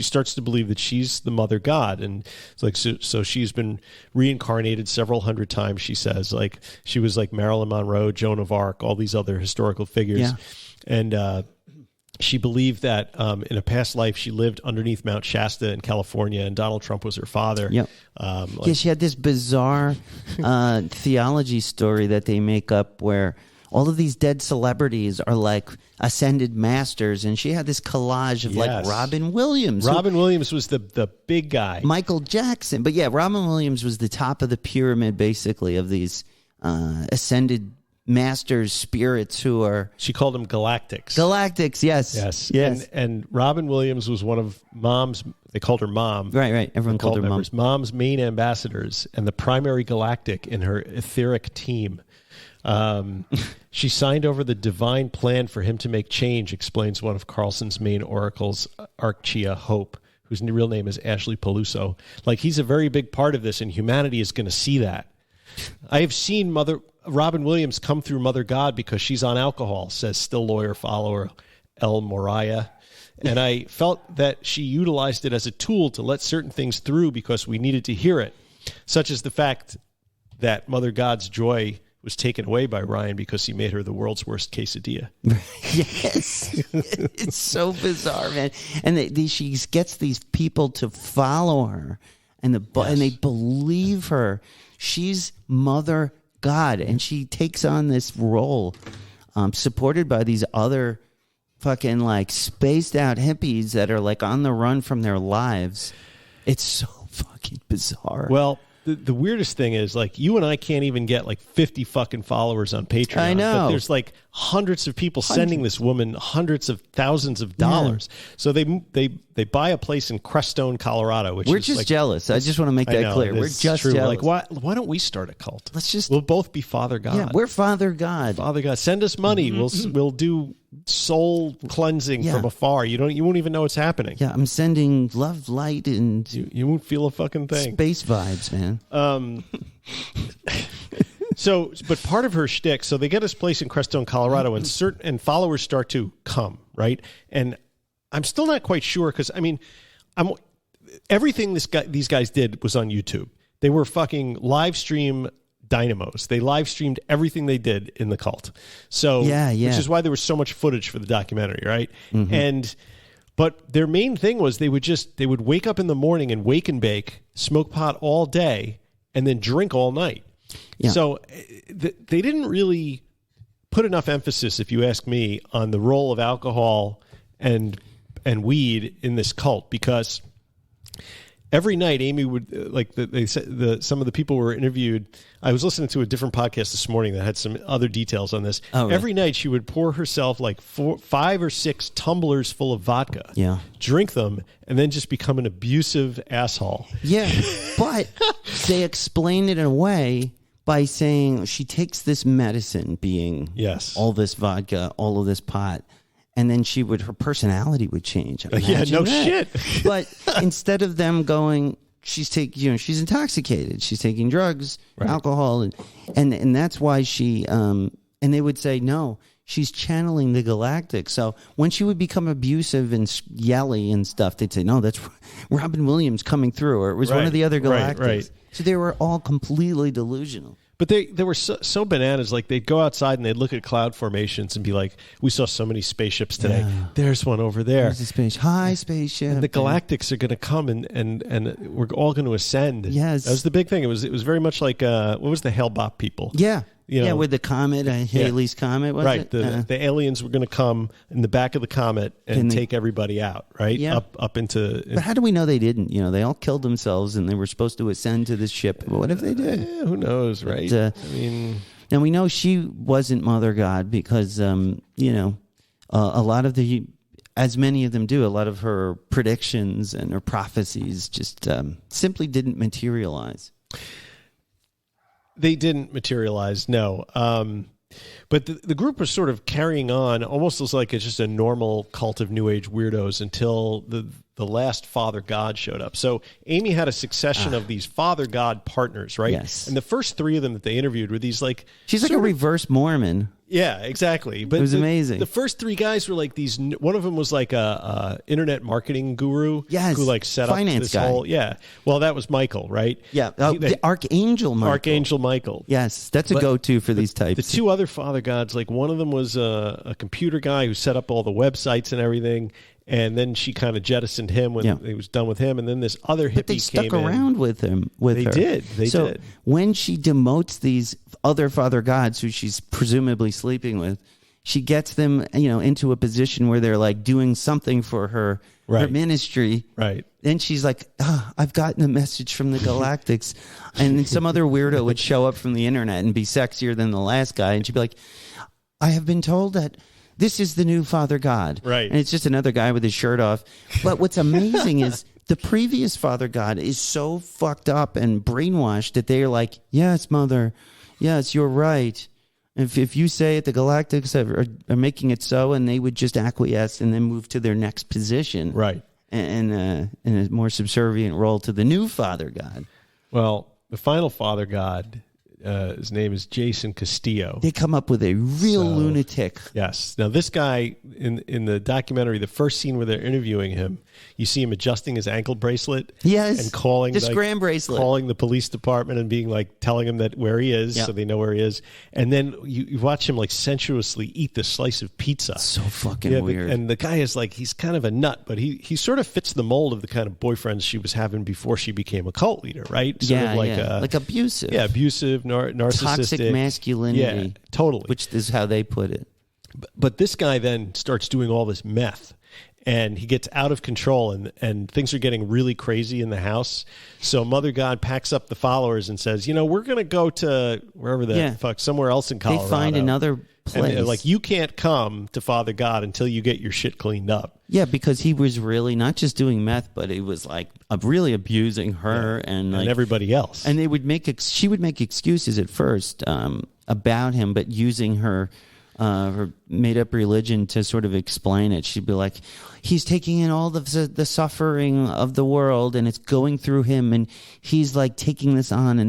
starts to believe that she's the mother god, and it's like so she's been reincarnated several hundred times. She says like she was like Marilyn Monroe, Joan of Arc, all these other historical figures, and. She believed that in a past life she lived underneath Mount Shasta in California, and Donald Trump was her father. Yep. She had this bizarre theology story that they make up where all of these dead celebrities are like ascended masters, and she had this collage of like Robin Williams. Robin Williams was the big guy. Michael Jackson. But Robin Williams was the top of the pyramid, basically, of these ascended masters, spirits who are... She called them galactics. Galactics, yes. And Robin Williams was one of Mom's... They called her Mom. Right. Everyone called her Mom. Mom's main ambassadors and the primary galactic in her etheric team. She signed over the divine plan for him to make change, explains one of Carlson's main oracles, Archia Hope, whose real name is Ashley Peluso. Like, he's a very big part of this, and humanity is going to see that. I have seen Robin Williams come through Mother God because she's on alcohol, says still lawyer follower El Moriah. And I felt that she utilized it as a tool to let certain things through because we needed to hear it, such as the fact that Mother God's joy was taken away by Ryan because he made her the world's worst quesadilla. Yes. It's so bizarre, man. And she gets these people to follow her, and they believe her. She's Mother God, and she takes on this role supported by these other fucking like spaced out hippies that are like on the run from their lives. It's so fucking bizarre. Well, the weirdest thing is, like, you and I can't even get like 50 fucking followers on Patreon. I know. But there's like hundreds of people sending this woman hundreds of thousands of dollars. So they buy a place in Crestone, Colorado, which we're is just like, jealous. I just want to make that clear. We're just true. jealous. Like, why don't we start a cult? We'll both be Father God. Yeah, we're Father God. Father God, send us money. We'll do soul cleansing from afar. You won't even know it's happening. Yeah, I'm sending love, light, and you won't feel a fucking thing. Space vibes, man. So, but part of her shtick, so they get this place in Crestone, Colorado, and followers start to come, right? And I'm still not quite sure because, I mean, everything these guys did was on YouTube. They were fucking live stream dynamos. They live streamed everything they did in the cult. So, which is why there was so much footage for the documentary, right? Mm-hmm. But their main thing was they would wake up in the morning and wake and bake, smoke pot all day, and then drink all night. Yeah. So they didn't really put enough emphasis, if you ask me, on the role of alcohol and weed in this cult, because every night Amy would, they said, some of the people were interviewed. I was listening to a different podcast this morning that had some other details on this. Oh, really? Every night she would pour herself like 5 or 6 tumblers full of vodka, drink them, and then just become an abusive asshole. Yeah, but they explained it in a way by saying she takes this medicine, being all this vodka, all of this pot, and then her personality would change. Shit. But instead of them going, she's intoxicated, she's taking drugs, alcohol, and that's why she, and they would say, no, she's channeling the galactic. So when she would become abusive and yelly and stuff, they'd say, no, that's Robin Williams coming through, or it was one of the other galactics. Right. So they were all completely delusional. But they were so bananas. Like, they'd go outside and they'd look at cloud formations and be like, we saw so many spaceships today. Yeah. There's one over there. There's a spaceship. And the galactics are going to come and we're all going to ascend. Yes. That was the big thing. It was very much like, what was the Hale-Bopp people? Yeah. With the comet, Halley's Comet, was it? The aliens were going to come in the back of the comet and take everybody out, right? Yeah. Up into... But how do we know they didn't? They all killed themselves and they were supposed to ascend to this ship. What if they did? Who knows, right? But, now, we know she wasn't Mother God because, a lot of as many of them do, a lot of her predictions and her prophecies just simply didn't materialize. They didn't materialize, no. But the group was sort of carrying on almost as like it's just a normal cult of New Age weirdos until the last Father God showed up. So Amy had a succession of these Father God partners, right? Yes. And the first 3 of them that they interviewed were these like... She's like a reverse Mormon. Yeah, exactly. But it was amazing. The first 3 guys were like these. One of them was like a internet marketing guru. Yes, who like set finance up this guy. whole. Yeah, well, that was Michael, right? Yeah, the Archangel Michael. Archangel Michael. Yes, that's a go-to for these types. The 2 other Father Gods, like one of them was a computer guy who set up all the websites and everything. And then she kind of jettisoned him when it was done with him. And then this other hippie but they stuck around with him. They did. So when she demotes these other Father Gods who she's presumably sleeping with, she gets them, into a position where they're like doing something for her ministry. Right. Then she's like, I've gotten a message from the Galactics. And then some other weirdo would show up from the internet and be sexier than the last guy. And she'd be like, I have been told that this is the new Father God. Right. And it's just another guy with his shirt off. But what's amazing is the previous Father God is so fucked up and brainwashed that they're like, yes, Mother, yes, you're right. If you say it, the Galactics are making it so, and they would just acquiesce and then move to their next position. Right. And in a more subservient role to the new Father God. Well, the final Father God... his name is Jason Castillo. They come up with a real lunatic. Yes. Now, this guy, in the documentary, the first scene where they're interviewing him, you see him adjusting his ankle bracelet. Yes. And calling the scram bracelet. Calling the police department and being like, telling him that where he is so they know where he is. And then you watch him like sensuously eat this slice of pizza. So fucking weird. And the guy is like, he's kind of a nut, but he sort of fits the mold of the kind of boyfriends she was having before she became a cult leader, right? Sort of like abusive. Yeah, abusive, narcissistic. Toxic masculinity. Yeah, totally. Which is how they put it. But this guy then starts doing all this meth. And he gets out of control, and things are getting really crazy in the house. So Mother God packs up the followers and says, we're going to go to wherever the fuck, somewhere else in Colorado. They find another place. And like, you can't come to Father God until you get your shit cleaned up. Yeah, because he was really not just doing meth, but he was like really abusing her and everybody else. And she would make excuses at first about him, but using her her made-up religion to sort of explain it. She'd be like, he's taking in all the suffering of the world, and it's going through him, and he's like taking this on,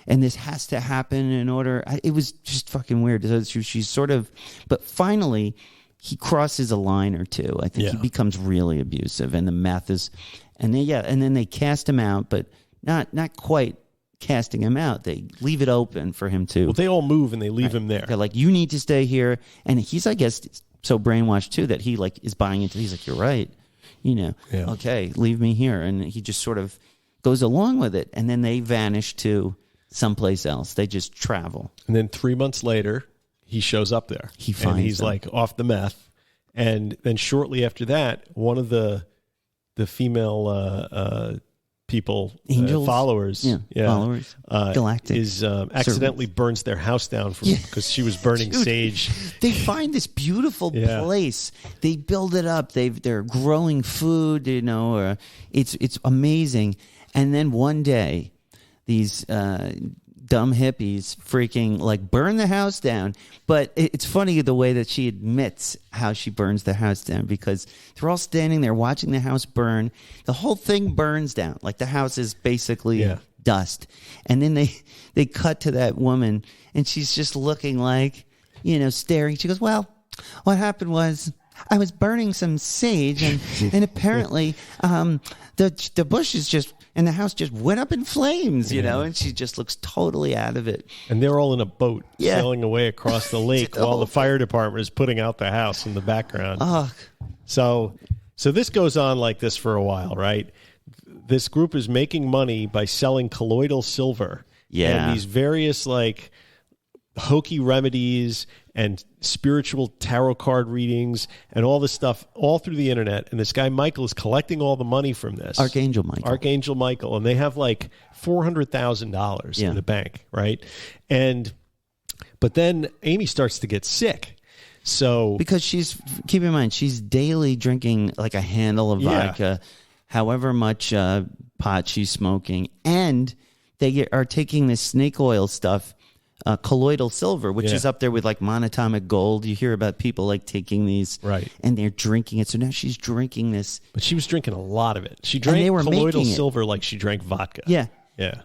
and this has to happen in order. It was just fucking weird. So she's sort of, but finally, he crosses a line or two. I think he becomes really abusive, and the meth is, and then they cast him out, but not quite casting him out. They leave it open for him to. Well, they all move and they leave him there. They're like, you need to stay here, and he's, I guess, so brainwashed too that he like is buying into. He's like, you're right, okay, leave me here, and he just sort of goes along with it, and then they vanish to someplace else. They just travel, and then 3 months later, he shows up there. He's them. Like off the meth, and then shortly after that, one of the female people, followers, followers, galactic, is accidentally burns their house down because she was burning sage. They find this beautiful place. They build it up. They're growing food. It's amazing. And then one day, these dumb hippies freaking like burn the house down. But it's funny the way that she admits how she burns the house down, because they're all standing there watching the house burn. The whole thing burns down. Like the house is basically dust. And then they cut to that woman, and she's just looking like, staring. She goes, well, what happened was I was burning some sage, and apparently the bushes just, and the house just went up in flames, and she just looks totally out of it. And they're all in a boat sailing away across the lake while the fire department is putting out the house in the background. So this goes on like this for a while, right? This group is making money by selling colloidal silver. Yeah. And these various like hokey remedies and spiritual tarot card readings and all this stuff all through the internet. And this guy Michael is collecting all the money from this. Archangel Michael. And they have like $400,000 in the bank, right? But then Amy starts to get sick. So because keep in mind, she's daily drinking like a handle of vodka, however much pot she's smoking. And they are taking this snake oil stuff, colloidal silver, which is up there with like monatomic gold. You hear about people like taking these, right? And they're drinking it. So now she's drinking this, but she was drinking a lot of it. She drank colloidal silver like she drank vodka. Yeah.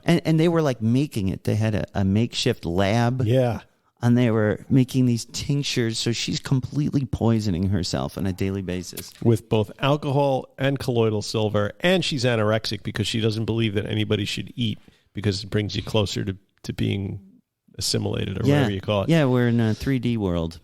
And they were like making it. They had a makeshift lab. Yeah. And they were making these tinctures. So she's completely poisoning herself on a daily basis with both alcohol and colloidal silver. And she's anorexic because she doesn't believe that anybody should eat because it brings you closer to being assimilated or whatever you call it. Yeah, we're in a 3D world.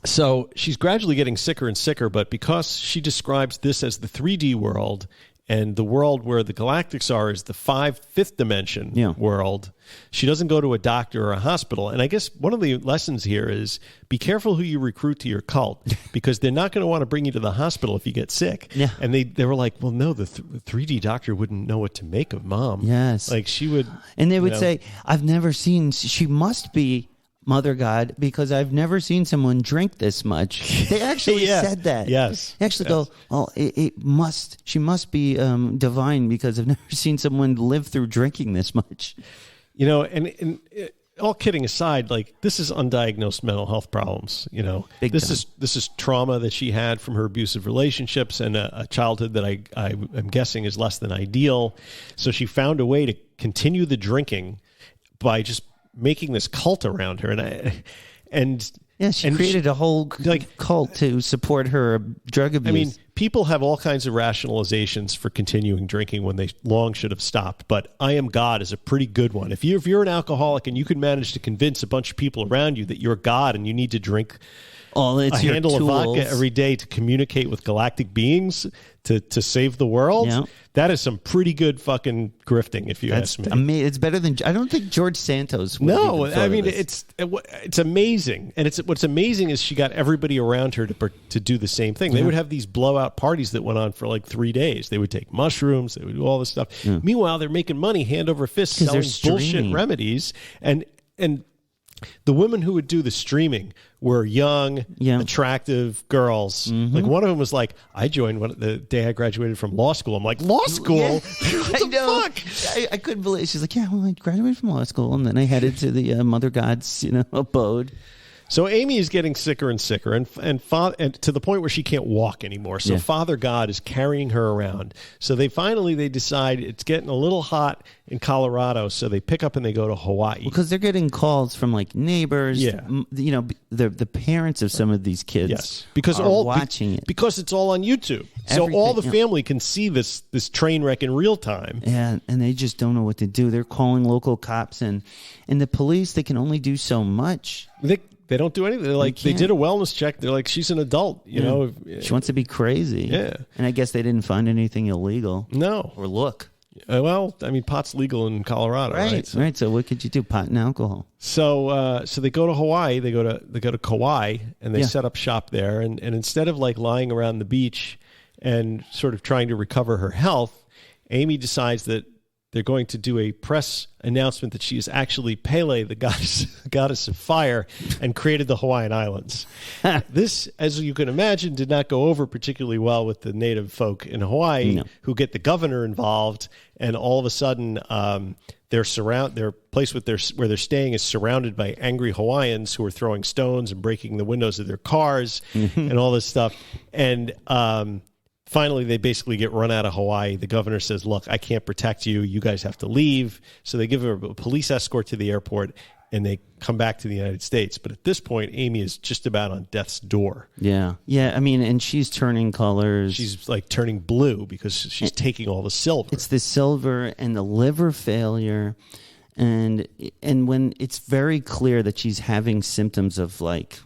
So she's gradually getting sicker and sicker, but because she describes this as the 3D world and the world where the galactics are is the fifth dimension world, she doesn't go to a doctor or a hospital. And I guess one of the lessons here is be careful who you recruit to your cult because they're not going to want to bring you to the hospital if you get sick. Yeah. And they were like, well, no, the 3D doctor wouldn't know what to make of Mom. Yes. Like she would. And they would say, I've never seen, she must be Mother God because I've never seen someone drink this much. They actually said that. Yes. They actually go, well, she must be divine because I've never seen someone live through drinking this much. And all kidding aside, like this is undiagnosed mental health problems. This is trauma that she had from her abusive relationships and a childhood that I am guessing is less than ideal. So she found a way to continue the drinking by just making this cult around her, she created a whole cult to support her drug abuse. I mean, people have all kinds of rationalizations for continuing drinking when they long should have stopped, but I am God is a pretty good one. If you're an alcoholic and you can manage to convince a bunch of people around you that you're God and you need to drink a handle of vodka every day to communicate with galactic beings to save the world, that is some pretty good fucking grifting, if you ask me. It's better than, I don't think George Santos would. No, I mean, it's amazing. And what's amazing is she got everybody around her to do the same thing. They would have these blowout parties that went on for like 3 days. They would take mushrooms. They would do all this stuff. Meanwhile, they're making money hand over fist selling bullshit remedies. And the women who would do the streaming were young, attractive girls. Like one of them was like, I joined the day I graduated from law school. I'm like, law school? Yeah. What the fuck? I couldn't believe it. She's like, I graduated from law school, and then I headed to the Mother God's abode. So Amy is getting sicker and sicker, and to the point where she can't walk anymore. So Father God is carrying her around. So they decide it's getting a little hot in Colorado, so they pick up and they go to Hawaii. Because they're getting calls from like neighbors, the parents of some of these kids. Yes, because are watching it. Because it's all on YouTube. So all the family can see this train wreck in real time. And they just don't know what to do. They're calling local cops and the police. They can only do so much. They don't do anything. They're like, they did a wellness check. They're like, she's an adult, you know. She wants to be crazy. Yeah. And I guess they didn't find anything illegal. No. Or look. Well, I mean, pot's legal in Colorado, right? So what could you do? Pot and alcohol. So they go to Hawaii. They go to Kauai, and they set up shop there. And instead of like lying around the beach and sort of trying to recover her health, Amy decides that they're going to do a press announcement that she is actually Pele, the goddess of fire, and created the Hawaiian Islands. This, as you can imagine, did not go over particularly well with the native folk in Hawaii, who get the governor involved, and all of a sudden their place where they're staying is surrounded by angry Hawaiians who are throwing stones and breaking the windows of their cars and all this stuff. And finally, they basically get run out of Hawaii. The governor says, look, I can't protect you. You guys have to leave. So they give her a police escort to the airport, and they come back to the United States. But at this point, Amy is just about on death's door. Yeah. Yeah, I mean, and she's turning colors. She's like turning blue because she's taking all the silver. It's the silver and the liver failure. And when it's very clear that she's having symptoms of like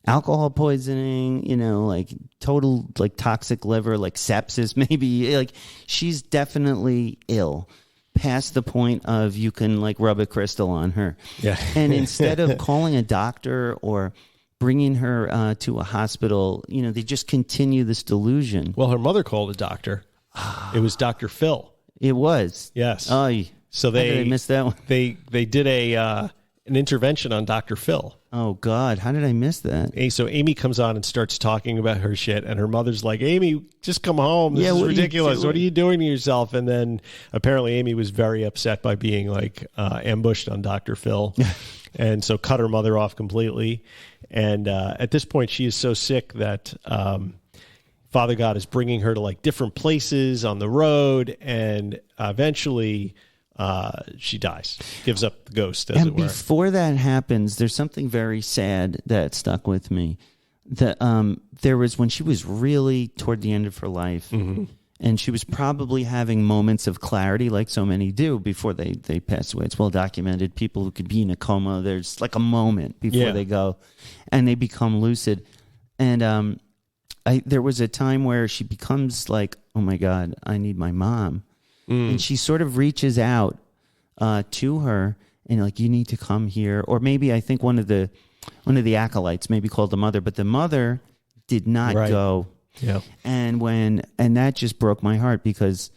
alcohol poisoning, like total like toxic liver, like sepsis, maybe, like she's definitely ill past the point of you can like rub a crystal on her. Yeah. And instead of calling a doctor or bringing her to a hospital, they just continue this delusion. Well, her mother called a doctor. It was Dr. Phil. It was. Yes. Oh, so how did I miss that one? They did an intervention on Dr. Phil. Oh, God. How did I miss that? So Amy comes on and starts talking about her shit, and her mother's like, Amy, just come home. This is ridiculous. What are you doing to yourself? And then apparently Amy was very upset by being like ambushed on Dr. Phil. And so cut her mother off completely. And at this point, she is so sick that Father God is bringing her to like different places on the road, and eventually she dies, gives up the ghost, as it were. And before that happens, there's something very sad that stuck with me. That there was when she was really toward the end of her life, and she was probably having moments of clarity, like so many do before they pass away. It's well documented. People who could be in a coma, there's like a moment before they go, and they become lucid. And there was a time where she becomes like, oh my God, I need my mom. And she sort of reaches out to her and like, you need to come here. Or maybe I think one of the acolytes maybe called the mother, but the mother did not go. Yeah. And that just broke my heart because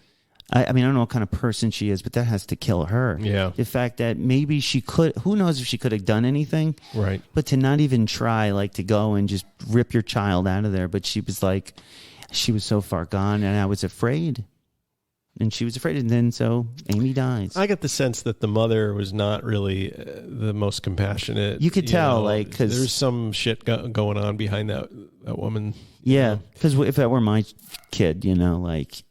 I mean, I don't know what kind of person she is, but that has to kill her. Yeah. The fact that maybe she could, who knows if she could have done anything. Right. But to not even try, like to go and just rip your child out of there. But she was like, she was so far gone and I was afraid. And she was afraid, and then so Amy dies. I get the sense that the mother was not really the most compassionate. You could tell, like, because there's some shit going on behind that woman. Yeah, because if that were my kid, like,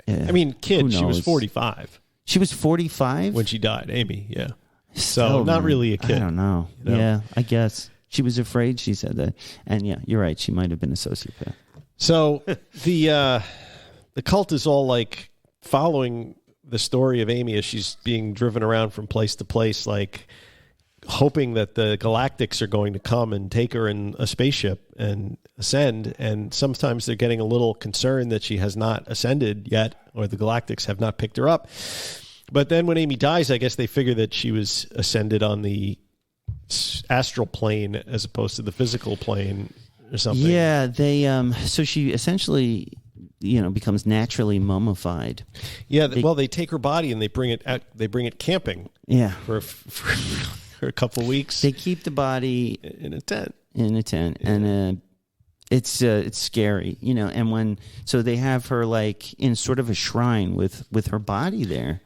I mean, kid, she was 45. She was 45 when she died, Amy. Yeah, so not really a kid. I don't know. Yeah, I guess she was afraid. She said that, and yeah, you're right. She might have been a sociopath. So the cult is all like following the story of Amy as she's being driven around from place to place, like hoping that the Galactics are going to come and take her in a spaceship and ascend. And sometimes they're getting a little concerned that she has not ascended yet, or the Galactics have not picked her up. But then when Amy dies, I guess they figure that she was ascended on the astral plane as opposed to the physical plane or something. Yeah, they so she essentially becomes naturally mummified. Yeah, they take her body and they bring it out, they bring it camping. Yeah, for a couple of weeks. They keep the body in a tent. And it's scary, And so they have her like in sort of a shrine with her body there.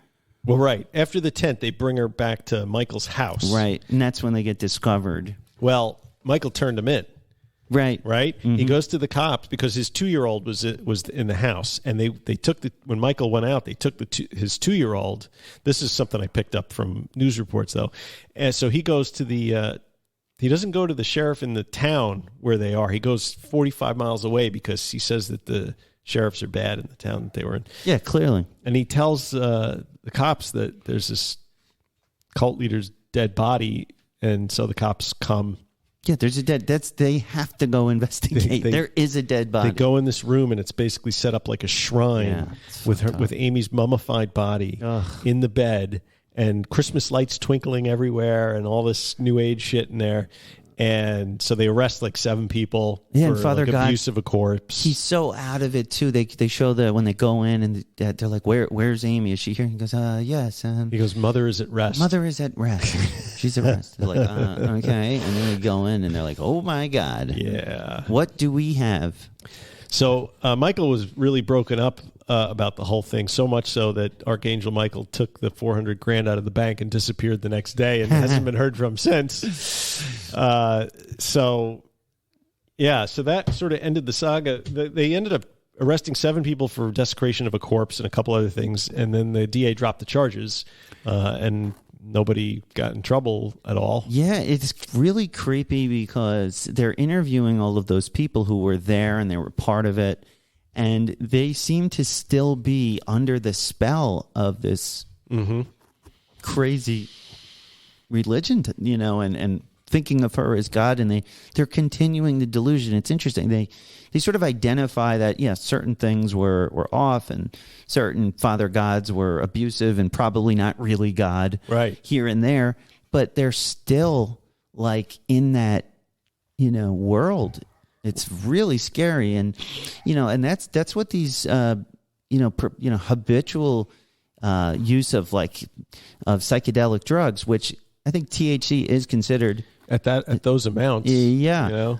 Well, right after the tent, they bring her back to Michael's house. Right, and that's when they get discovered. Well, Michael turned him in. Right. Mm-hmm. He goes to the cops because his 2-year-old was in the house, and they took when Michael went out, they took his 2-year-old. This is something I picked up from news reports, though, and so he goes to the. He doesn't go to the sheriff in the town where they are. He goes 45 miles away because he says that the sheriffs are bad in the town that they were in. Yeah, clearly. And he tells the cops that there's this cult leader's dead body, and so the cops come. Yeah, there's a dead. They have to go investigate. There is a dead body. They go in this room, and it's basically set up like a shrine with Amy's mummified body in the bed, and Christmas lights twinkling everywhere, and all this New Age shit in there. And so they arrest like 7 people for Father like God, abuse of a corpse. He's so out of it too. They show that when they go in and they're like, "Where's Amy? Is she here?" He goes, "Yes." He goes, "Mother is at rest." Mother is at rest. She's at rest. They're like, "Okay." And then they go in and they're like, "Oh my God, yeah, what do we have?" So Michael was really broken up about the whole thing, so much so that Archangel Michael took the $400,000 out of the bank and disappeared the next day, and hasn't been heard from since. So that sort of ended the saga. They ended up arresting 7 people for desecration of a corpse and a couple other things, and then the DA dropped the charges, and nobody got in trouble at all. Yeah, it's really creepy because they're interviewing all of those people who were there and they were part of it, and they seem to still be under the spell of this crazy religion, and thinking of her as God, and they're continuing the delusion. It's interesting. They sort of identify that, certain things were off, and certain father gods were abusive and probably not really God, right, here and there, but they're still like in that, world. It's really scary, and that's what these habitual use of psychedelic drugs, which I think THC is considered at those amounts. Yeah,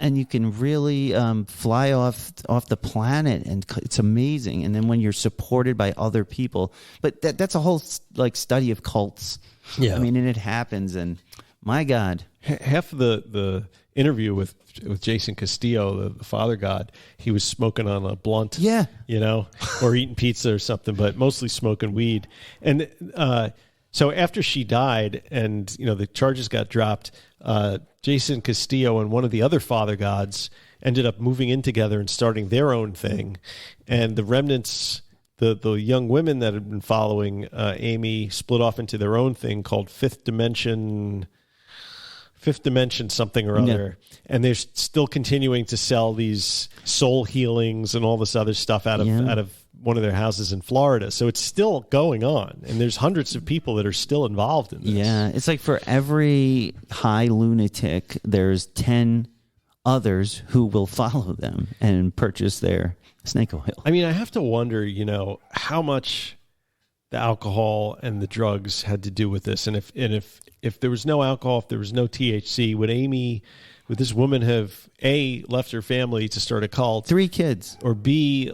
and you can really fly off the planet, and it's amazing. And then when you're supported by other people, but that's a whole study of cults. Yeah, I mean, and it happens, and my God, half of the interview with Jason Castillo, the father god, he was smoking on a blunt, or eating pizza or something, but mostly smoking weed. And so after she died and, the charges got dropped, Jason Castillo and one of the other father gods ended up moving in together and starting their own thing. And the remnants, the young women that had been following Amy, split off into their own thing called Fifth Dimension something or other. And they're still continuing to sell these soul healings and all this other stuff out of one of their houses in Florida. So it's still going on, and there's hundreds of people that are still involved in this. Yeah, it's like for every high lunatic, there's 10 others who will follow them and purchase their snake oil. I mean, I have to wonder, how much the alcohol and the drugs had to do with this, and if there was no alcohol, if there was no THC, would this woman have A, left her family to start a cult, 3 kids, or B,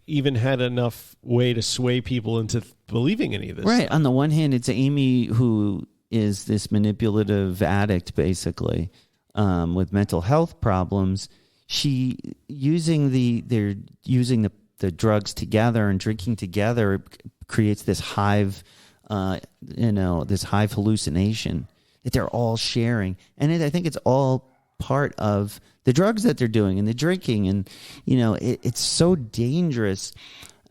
even had enough way to sway people into believing any of this? Right. Stuff? On the one hand, it's Amy who is this manipulative addict, basically, with mental health problems. They're using the drugs together and drinking together creates this hive, this hive hallucination that they're all sharing, and I think it's all part of the drugs that they're doing and the drinking, and it's so dangerous.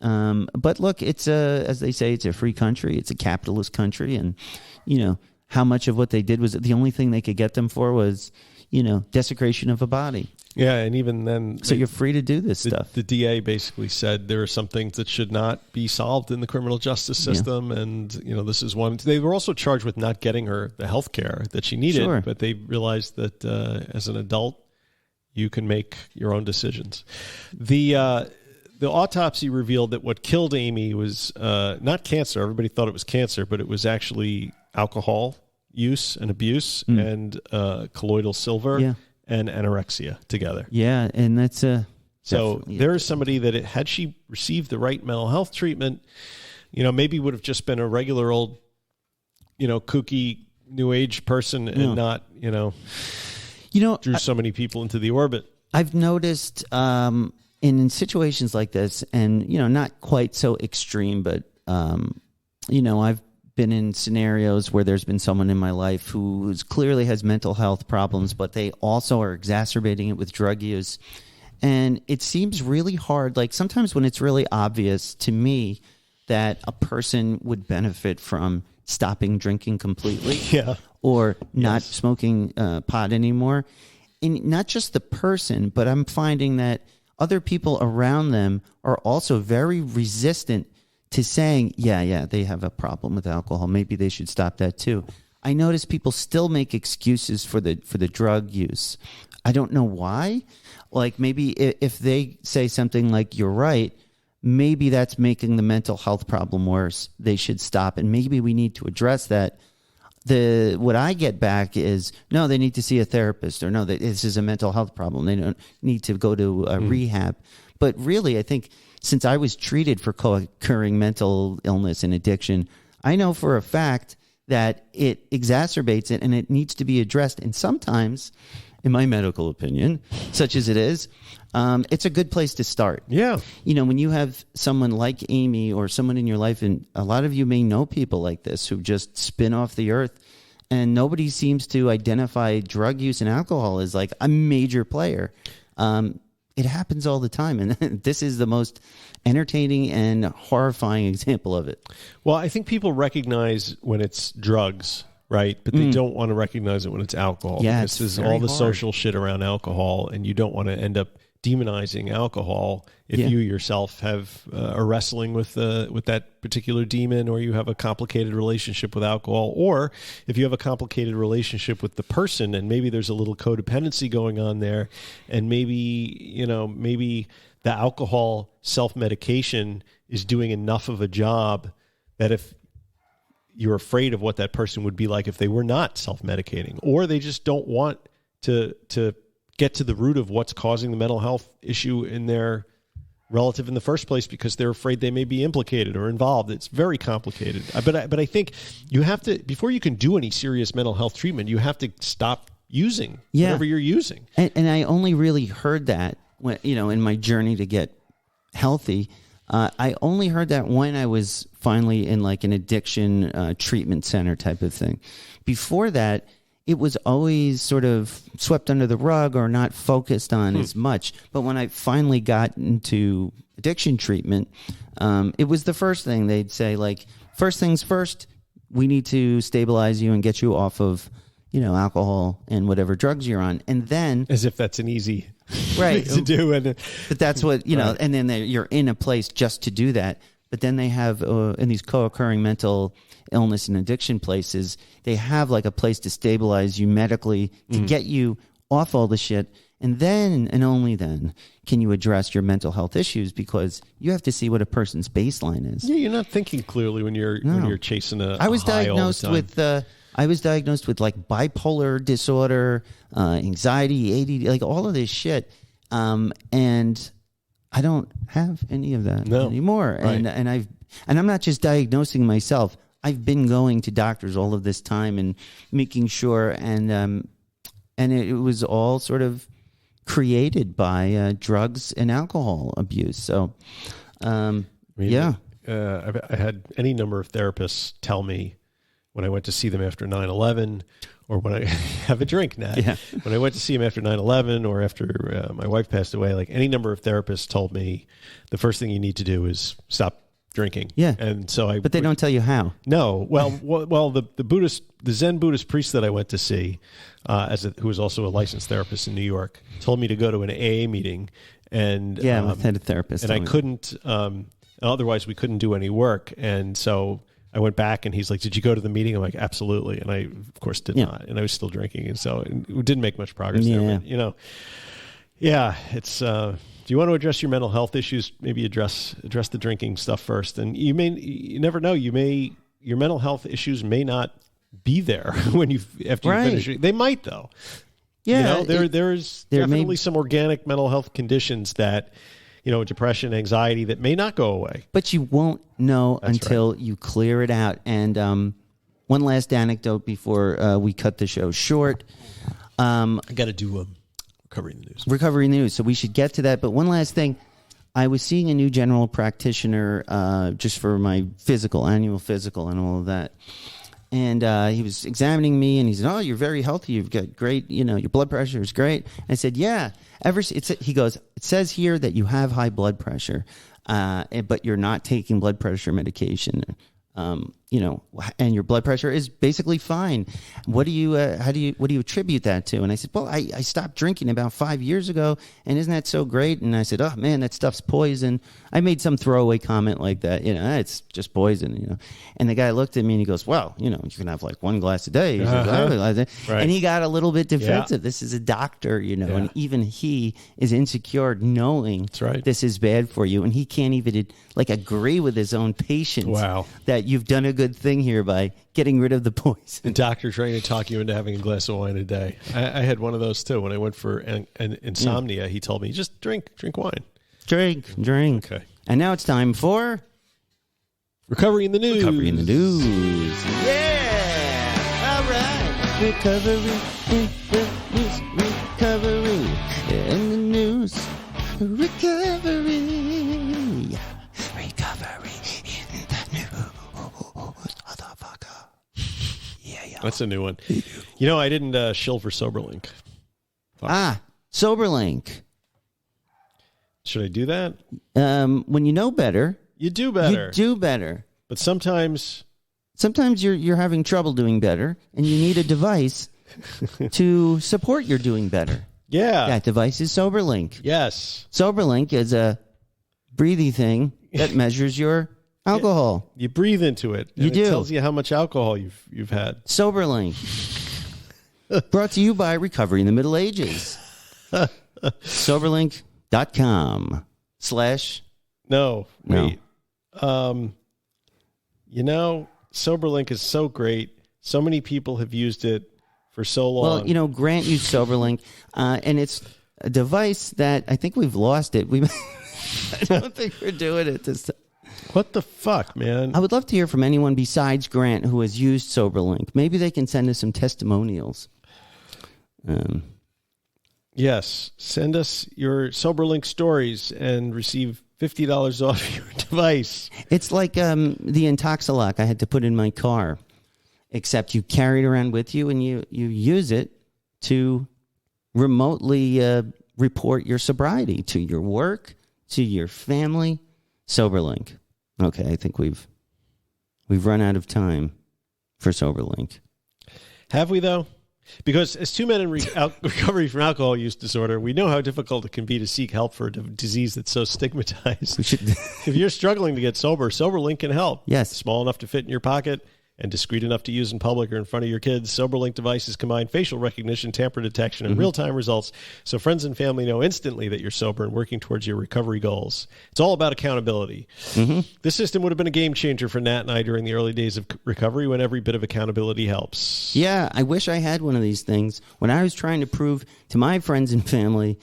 But look, as they say, it's a free country, it's a capitalist country, and how much of what they did was the only thing they could get them for was desecration of a body. Yeah, and even then, so you're free to do this stuff. The DA basically said there are some things that should not be solved in the criminal justice system, and this is one. They were also charged with not getting her the health care that she needed, but they realized that as an adult, you can make your own decisions. The autopsy revealed that what killed Amy was not cancer. Everybody thought it was cancer, but it was actually alcohol use and abuse and colloidal silver. Yeah. And anorexia together. Yeah, and that's so there is somebody that had she received the right mental health treatment, maybe would have just been a regular old, kooky New Age person and not, drew so many people into the orbit. I've noticed in situations like this, and not quite so extreme, but I've been in scenarios where there's been someone in my life who clearly has mental health problems, but they also are exacerbating it with drug use. And it seems really hard. Like sometimes when it's really obvious to me that a person would benefit from stopping drinking completely or not smoking pot anymore. And not just the person, but I'm finding that other people around them are also very resistant to saying, they have a problem with alcohol. Maybe they should stop that too. I notice people still make excuses for the drug use. I don't know why. Like maybe if they say something like, you're right, maybe that's making the mental health problem worse. They should stop. And maybe we need to address that. What I get back is, no, they need to see a therapist, or no, this is a mental health problem. They don't need to go to rehab. But really, I think since I was treated for co-occurring mental illness and addiction, I know for a fact that it exacerbates it and it needs to be addressed. And sometimes, in my medical opinion, such as it is, it's a good place to start. Yeah. When you have someone like Amy or someone in your life, and a lot of you may know people like this who just spin off the earth, and nobody seems to identify drug use and alcohol as like a major player. It happens all the time, and this is the most entertaining and horrifying example of it. Well, I think people recognize when it's drugs, right? But they don't want to recognize it when it's alcohol. Yeah, this is all the social shit around alcohol, and you don't want to end up demonizing alcohol if you yourself are wrestling with that particular demon, or you have a complicated relationship with alcohol, or if you have a complicated relationship with the person and maybe there's a little codependency going on there, and maybe the alcohol self-medication is doing enough of a job that if you're afraid of what that person would be like if they were not self-medicating, or they just don't want to get to the root of what's causing the mental health issue in their relative in the first place because they're afraid they may be implicated or involved. It's very complicated. But I think you have to, before you can do any serious mental health treatment, you have to stop using whatever you're using. And I only really heard that when, in my journey to get healthy. I only heard that when I was finally in like an addiction treatment center type of thing. Before that, it was always sort of swept under the rug or not focused on as much. But when I finally got into addiction treatment, it was the first thing they'd say, like, first things first, we need to stabilize you and get you off of, alcohol and whatever drugs you're on. And then... As if that's an easy thing to do. But that's what, and then you're in a place just to do that. But then they have, in these co-occurring mental illness and addiction places, they have like a place to stabilize you medically to get you off all the shit. And then, and only then, can you address your mental health issues, because you have to see what a person's baseline is. Yeah, you're not thinking clearly when you're chasing a I was high diagnosed all the time. I was diagnosed with like bipolar disorder, anxiety, ADD, like all of this shit. And I don't have any of that anymore. Right. And I'm not just diagnosing myself. I've been going to doctors all of this time and making sure, and it was all sort of created by drugs and alcohol abuse. So, I had any number of therapists tell me when I went to see them after 9/11, or when I have a drink now. Yeah. When I went to see him after 9/11 or after my wife passed away, like any number of therapists told me the first thing you need to do is stop drinking. Yeah. And so but they don't tell you how. No. Well, the Zen Buddhist priest that I went to see, who was also a licensed therapist in New York, told me to go to an AA meeting, and I've had a therapist, and I couldn't. Otherwise, we couldn't do any work, and so I went back, and he's like, "Did you go to the meeting?" I'm like, "Absolutely," and I, of course, did not, and I was still drinking, and so it didn't make much progress there. But, it's. Do you want to address your mental health issues? Maybe address the drinking stuff first, and you never know. Your mental health issues may not be there after you finish. They might, though. Yeah, there's definitely some organic mental health conditions that, depression, anxiety, that may not go away. But you won't know until you clear it out. And one last anecdote before we cut the show short. I got to do Recovery in the News. Recovery in the News. So we should get to that. But one last thing. I was seeing a new general practitioner just for my annual physical and all of that. And he was examining me, and he said, "Oh, you're very healthy. You've got great, your blood pressure is great." I said, "Yeah." He goes, "It says here that you have high blood pressure, but you're not taking blood pressure medication. And your blood pressure is basically fine. What do you attribute that to?" And I said, "Well, I stopped drinking about 5 years ago, and isn't that so great?" And I said, "Oh man, that stuff's poison." I made some throwaway comment like that, it's just poison, And the guy looked at me and he goes, "Well, you can have like one glass a day." He says, Right. And he got a little bit defensive. Yeah. This is a doctor, and even he is insecure knowing That's right. this is bad for you, and he can't even agree with his own patients. Wow. That you've done a good thing here by getting rid of the poison. The doctor trying to talk you into having a glass of wine a day. I had one of those too. When I went for an insomnia, he told me, just drink wine. Drink. Okay. And now it's time for Recovery in the News. Recovery in the News. Yeah. All right. Recovery in the news. Recovery in the news. Recovery. Recovery in the news. Motherfucker. Yeah. That's a new one. I didn't shill for SoberLink. Fuck. SoberLink. Should I do that? When you know better, you do better. You do better. But sometimes you're having trouble doing better, and you need a device to support your doing better. Yeah. That device is SoberLink. Yes. SoberLink is a breathy thing that measures your alcohol. You breathe into it. And you do. It tells you how much alcohol you've had. SoberLink. Brought to you by Recovery in the Middle Ages. SoberLink.com/ No. Wait. SoberLink is so great. So many people have used it for so long. Well, Grant used SoberLink, and it's a device that I think we've lost it. I don't think we're doing it this time. What the fuck, man? I would love to hear from anyone besides Grant who has used SoberLink. Maybe they can send us some testimonials. Yes. Send us your SoberLink stories and receive $50 off your device. It's like the Intoxilock I had to put in my car, except you carry it around with you and you use it to remotely report your sobriety to your work, to your family. SoberLink. Okay, I think we've run out of time for SoberLink. Have we, though? Because as two men in recovery from alcohol use disorder, we know how difficult it can be to seek help for a disease that's so stigmatized. If you're struggling to get sober, SoberLink can help. Yes. Small enough to fit in your pocket and discreet enough to use in public or in front of your kids, SoberLink devices combine facial recognition, tamper detection, and real-time results, so friends and family know instantly that you're sober and working towards your recovery goals. It's all about accountability. This system would have been a game changer for Nat and I during the early days of recovery, when every bit of accountability helps. Yeah, I wish I had one of these things. When I was trying to prove to my friends and family,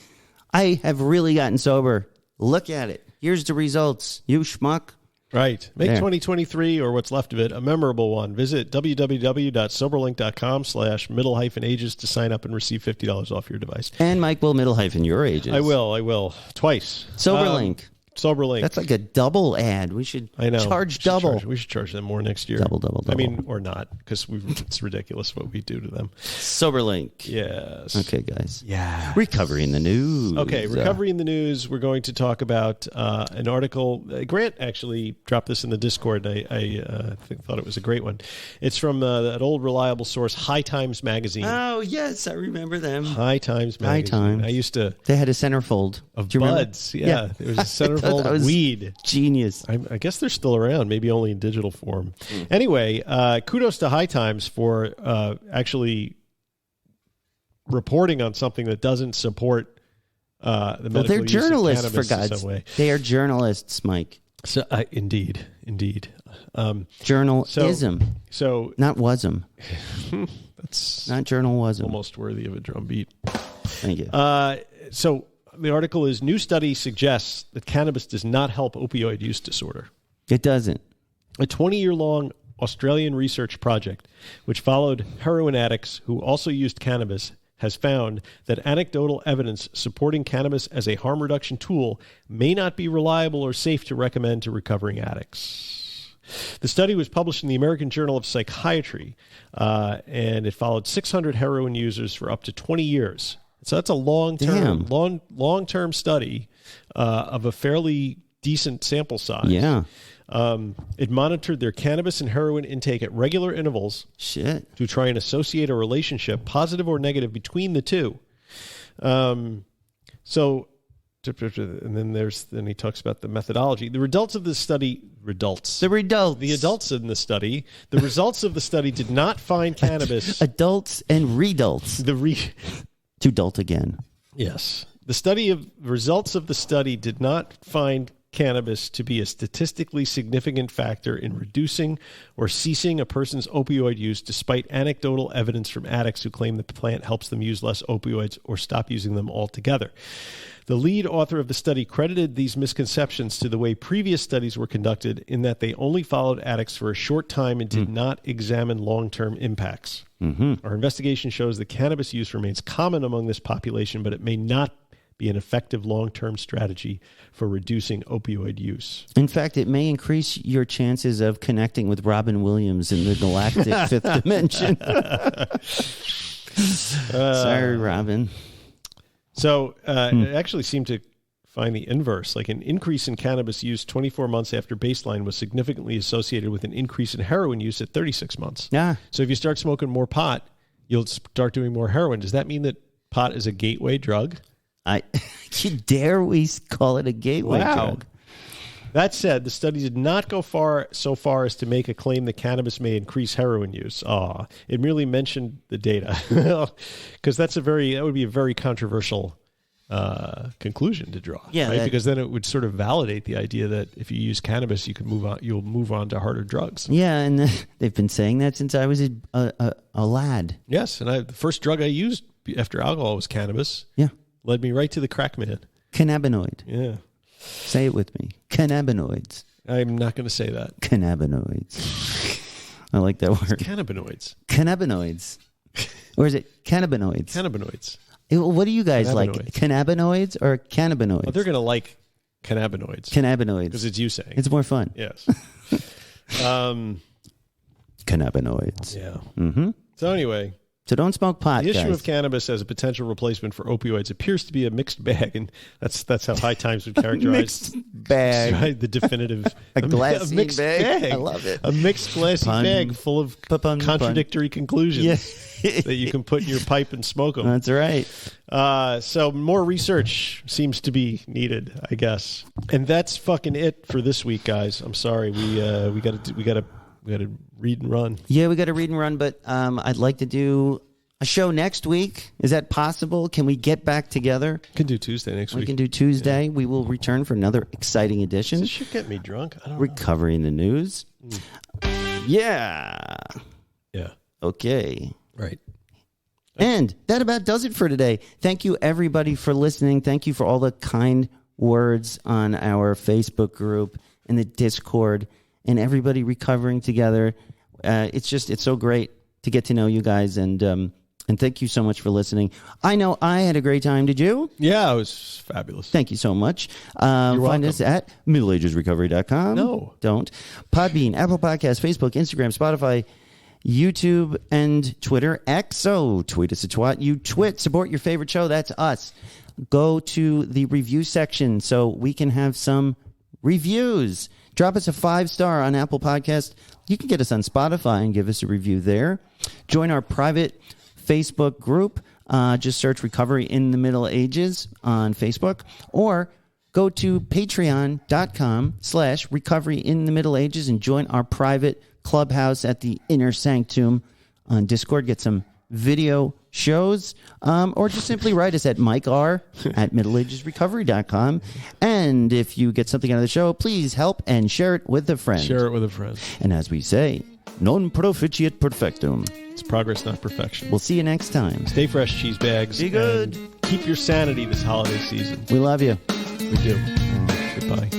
I have really gotten sober. Look at it. Here's the results. You schmuck. Right. Make 2023, or what's left of it, a memorable one. Visit www.soberlink.com/middle-ages to sign up and receive $50 off your device. And Mike will middle-your ages. I will. Twice. SoberLink. SoberLink. That's like a double ad. We should charge double. We should charge them more next year. Double. I mean, or not, because it's ridiculous what we do to them. SoberLink. Yes. Okay, guys. Yeah. Recovery in the news. Okay, recovery in the news. We're going to talk about an article. Grant actually dropped this in the Discord. I thought it was a great one. It's from that old reliable source, High Times Magazine. Oh, yes, I remember them. High Times Magazine. High Times. I used to... They had a centerfold. Of buds. Yeah. There was a centerfold of weed. Genius. I guess they're still around, maybe only in digital form. Anyway, kudos to High Times for actually reporting on something that doesn't support the medical they're use journalists, of for cannabis in God's some way. They are journalists, Mike. So, indeed. Journalism. So not wasm. That's not journalism. Almost worthy of a drum beat. Thank you. So the article is, new study suggests that cannabis does not help opioid use disorder. It doesn't. A 20-year-long Australian research project, which followed heroin addicts who also used cannabis, has found that anecdotal evidence supporting cannabis as a harm reduction tool may not be reliable or safe to recommend to recovering addicts. The study was published in the American Journal of Psychiatry, and it followed 600 heroin users for up to 20 years. So that's a long-term study of a fairly decent sample size. Yeah. It monitored their cannabis and heroin intake at regular intervals to try and associate a relationship, positive or negative, between the two. And then he talks about the methodology. The results of the study, the adults in the study, the results of the study did not find cannabis. Adults and redults. To adult again. Yes. The results of the study did not find cannabis to be a statistically significant factor in reducing or ceasing a person's opioid use, despite anecdotal evidence from addicts who claim the plant helps them use less opioids or stop using them altogether. The lead author of the study credited these misconceptions to the way previous studies were conducted, in that they only followed addicts for a short time and did not examine long-term impacts. Our investigation shows that cannabis use remains common among this population, but it may not be an effective long-term strategy for reducing opioid use. In fact, it may increase your chances of connecting with Robin Williams in the galactic fifth dimension. Sorry, Robin. So it actually seemed to find the inverse. Like, an increase in cannabis use 24 months after baseline was significantly associated with an increase in heroin use at 36 months. Yeah. So if you start smoking more pot, you'll start doing more heroin. Does that mean that pot is a gateway drug? Dare we call it a gateway drug? That said, the study did not go so far as to make a claim that cannabis may increase heroin use. It merely mentioned the data, because that would be a very controversial conclusion to draw. Yeah, right? Because then it would sort of validate the idea that if you use cannabis, you'll move on to harder drugs. Yeah, and they've been saying that since I was a lad. Yes, and the first drug I used after alcohol was cannabis. Yeah. Led me right to the crack man. Cannabinoid. Yeah. Say it with me. Cannabinoids. I'm not going to say that. Cannabinoids. I like that word. It's cannabinoids. Cannabinoids. Or is it cannabinoids? Cannabinoids. What do you guys like? Cannabinoids or cannabinoids? Well, they're going to like cannabinoids. Cannabinoids. Because it's you saying. It's more fun. Yes. Cannabinoids. Yeah. Mm-hmm. So anyway. So don't smoke pot, The issue guys. of cannabis as a potential replacement for opioids appears to be a mixed bag, and that's how High Times would characterize mixed bag. Right, the definitive glassy mixed bag. I love it. A mixed glassy bag full of contradictory conclusions that you can put in your pipe and smoke them. That's right. So more research seems to be needed, I guess, and that's fucking it for this week, guys. I'm sorry, we got to read and run. Yeah, we got to read and run, but I'd like to do a show next week. Is that possible? Can we get back together? We can do Tuesday next week. We can do Tuesday. Yeah. We will return for another exciting edition. This should get me drunk. I don't Recovery in the news. Yeah. Yeah. Okay. Right. And that about does it for today. Thank you, everybody, for listening. Thank you for all the kind words on our Facebook group and the Discord, and everybody recovering together. It's so great to get to know you guys, and thank you so much for listening. I know I had a great time. Did you? Yeah, it was fabulous. Thank you so much. You're find us at middleagesrecovery.com. No. Don't. Podbean, Apple Podcasts, Facebook, Instagram, Spotify, YouTube, and Twitter. XO. Tweet us at twat. You twit. Support your favorite show. That's us. Go to the review section so we can have some reviews. Drop us a 5-star on Apple Podcast. You can get us on Spotify and give us a review there. Join our private Facebook group. Just search Recovery in the Middle Ages on Facebook. Or go to patreon.com/Recovery in the Middle Ages and join our private clubhouse at the Inner Sanctum on Discord. Get some video shows, or just simply write us at MikeR@middleagesrecovery.com. And if you get something out of the show, please help and share it with a friend. Share it with a friend. And as we say, non proficiat perfectum. It's progress, not perfection. We'll see you next time. Stay fresh, cheese bags. Be good. Keep your sanity this holiday season. We love you. We do. Goodbye.